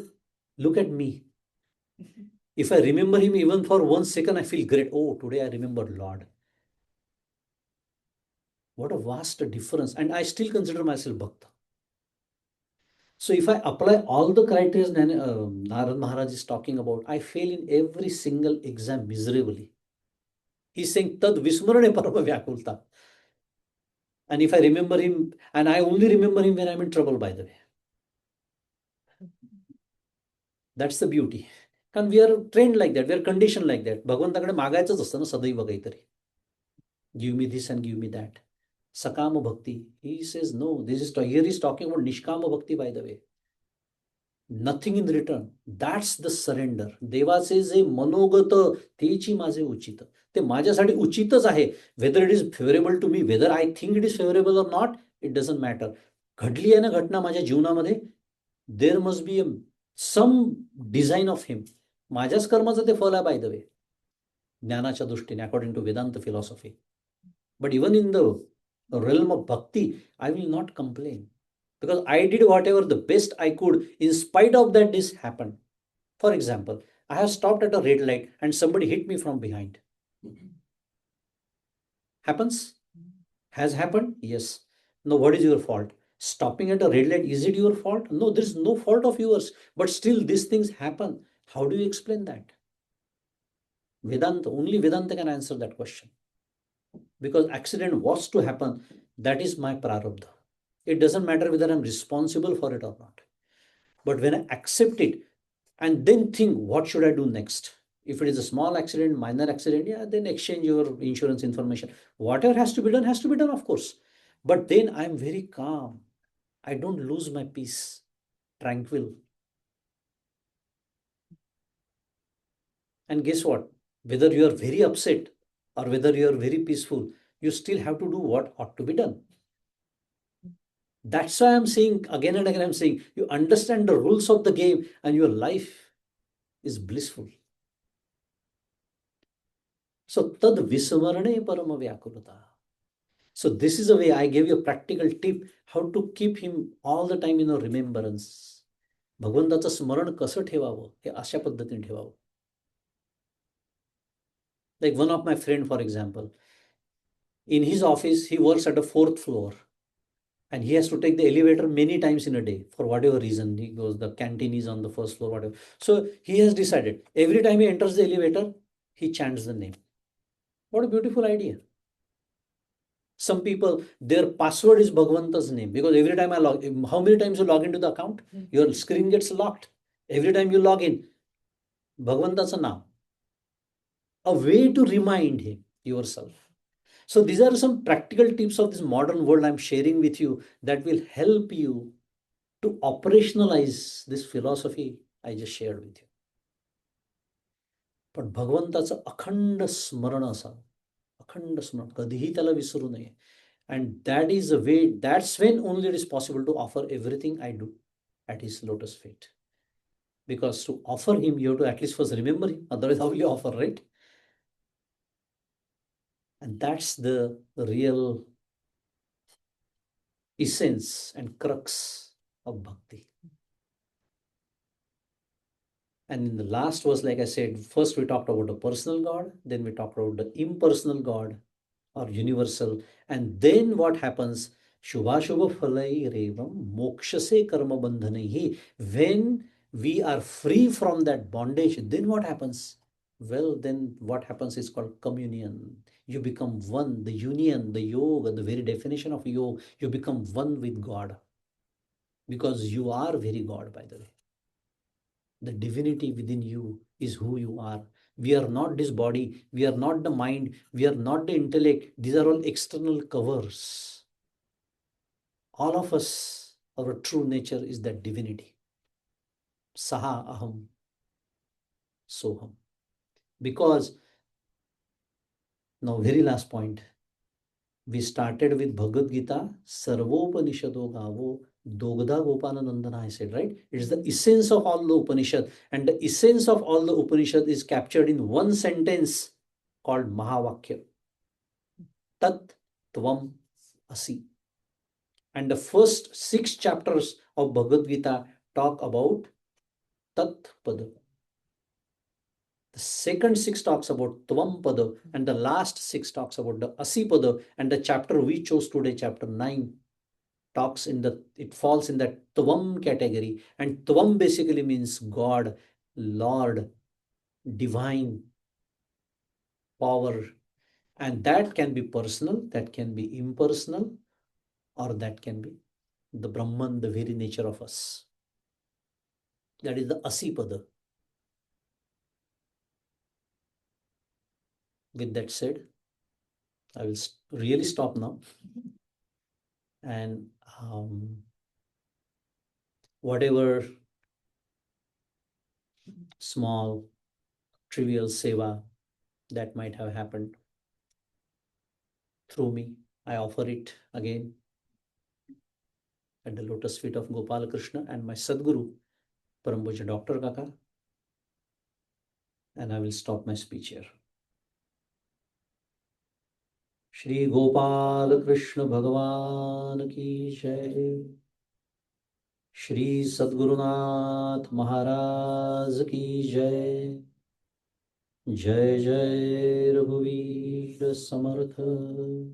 look at me. If I remember him even for 1 second, I feel great. Oh, today I remembered Lord. What a vast difference. And I still consider myself Bhakta. So if I apply all the criteria Narad Maharaj is talking about, I fail in every single exam miserably. He's saying, Tad Vismarane Parama Vyakulta. And if I remember him, and I only remember him when I'm in trouble, by the way. That's the beauty. And we are trained like that. We are conditioned like that. भगवंताकडे मागायचंच असतं ना सदैव काहीतरी. Give me this and give me that. Sakama Bhakti. He says, no, here he's talking about Nishkama Bhakti, by the way. Nothing in return. That's the surrender. देवाचे जे मनोगत तेची माझे उचित. ते माझ्यासाठी उचितच आहे. Whether it is favorable to me, whether I think it is favorable or not, it doesn't matter. घडली आहे ना घटना माझ्या जीवनामध्ये, there must be some design of him. माझ्याच कर्माचं ते फल आहे, by the way. ज्ञानाच्या दृष्टीने, according to Vedanta philosophy. But even in the realm of bhakti, I will not complain. Because I did whatever the best I could. In spite of that, this happened. For example, I have stopped at a red light and somebody hit me from behind. Happens? Has happened? Yes. Now, what is your fault? Stopping at a red light, is it your fault? No, there is no fault of yours. But still, these things happen. How do you explain that? Vedanta, only Vedanta can answer that question. Because accident was to happen, that is my prarabdha. It doesn't matter whether I'm responsible for it or not. But when I accept it and then think, what should I do next? If it is a small accident, minor accident, yeah, then exchange your insurance information. Whatever has to be done, of course. But then I'm very calm. I don't lose my peace, tranquil. And guess what? Whether you are very upset or whether you are very peaceful, you still have to do what ought to be done. That's why I'm saying again and again, I'm saying you understand the rules of the game and your life is blissful. So tad vismarane parama vyakulata. So this is a way I gave you a practical tip how to keep him all the time in a remembrance. भगवंताचं स्मरण कसं ठेवावं हे अशा पद्धतीने ठेवावं. Like one of my friend, for example, in his office, he works at a 4th floor. And he has to take the elevator many times in a day for whatever reason. He goes, the canteen is on the 1st floor, whatever. So he has decided every time he enters the elevator, he chants the name. What a beautiful idea. Some people, their password is Bhagavanta's name, because every time I log, how many times you log into the account, your screen gets locked. Every time you log in, Bhagavanta's name. A way to remind him yourself. So these are some practical tips of this modern world I'm sharing with you that will help you to operationalize this philosophy I just shared with you. पण भगवंताचं अखंड स्मरण असावं, अखंड स्मरण, कधीही त्याला विसरू नये. And that is a way, that's when only it is possible to offer everything I do at his lotus feet. Because to offer him, you have to at least first remember him. Otherwise, how will you offer, right? And that's the real essence and crux of bhakti. And in the last verse, like I said, first we talked about the personal God, then we talked about the impersonal God or universal. And then what happens? Shubha phalai revam mokshase karma bandhanaihi. When we are free from that bondage, then what happens? Well, then what happens is called communion. You become one, the union, the yoga, the very definition of yoga, you become one with God. Because you are very God, by the way. The divinity within you is who you are. We are not this body, we are not the mind, we are not the intellect. These are all external covers. All of us, our true nature is that divinity. Saha aham soham. Because, now very last point, we started with Bhagavad Gita, Sarvopanishado Gavo, Dogda Gopalanandana, I said, right? It is the essence of all the Upanishad. And the essence of all the Upanishad is captured in one sentence called Mahavakya. Tat Tvam Asi. And the first 6 chapters of Bhagavad Gita talk about Tat Pada. The second 6 talks about Tvam Pada, and the last 6 talks about the Asi Pada. And the chapter we chose today, chapter 9, talks in the, it falls in that Tvam category. And Tvam basically means God, Lord, divine power. And that can be personal, that can be impersonal, or that can be the Brahman, the very nature of us. That is the Asipada. With that said, I will really stop now. And whatever small, trivial seva that might have happened through me, I offer it again at the lotus feet of Gopala Krishna and my Sadguru, Parampuja Dr. Kaka. And I will stop my speech here. Shri Gopala Krishna Bhagavan ki jai. Shri Sadgurunath Maharaj ki jai. Jai Jai Raghuveer Samartha.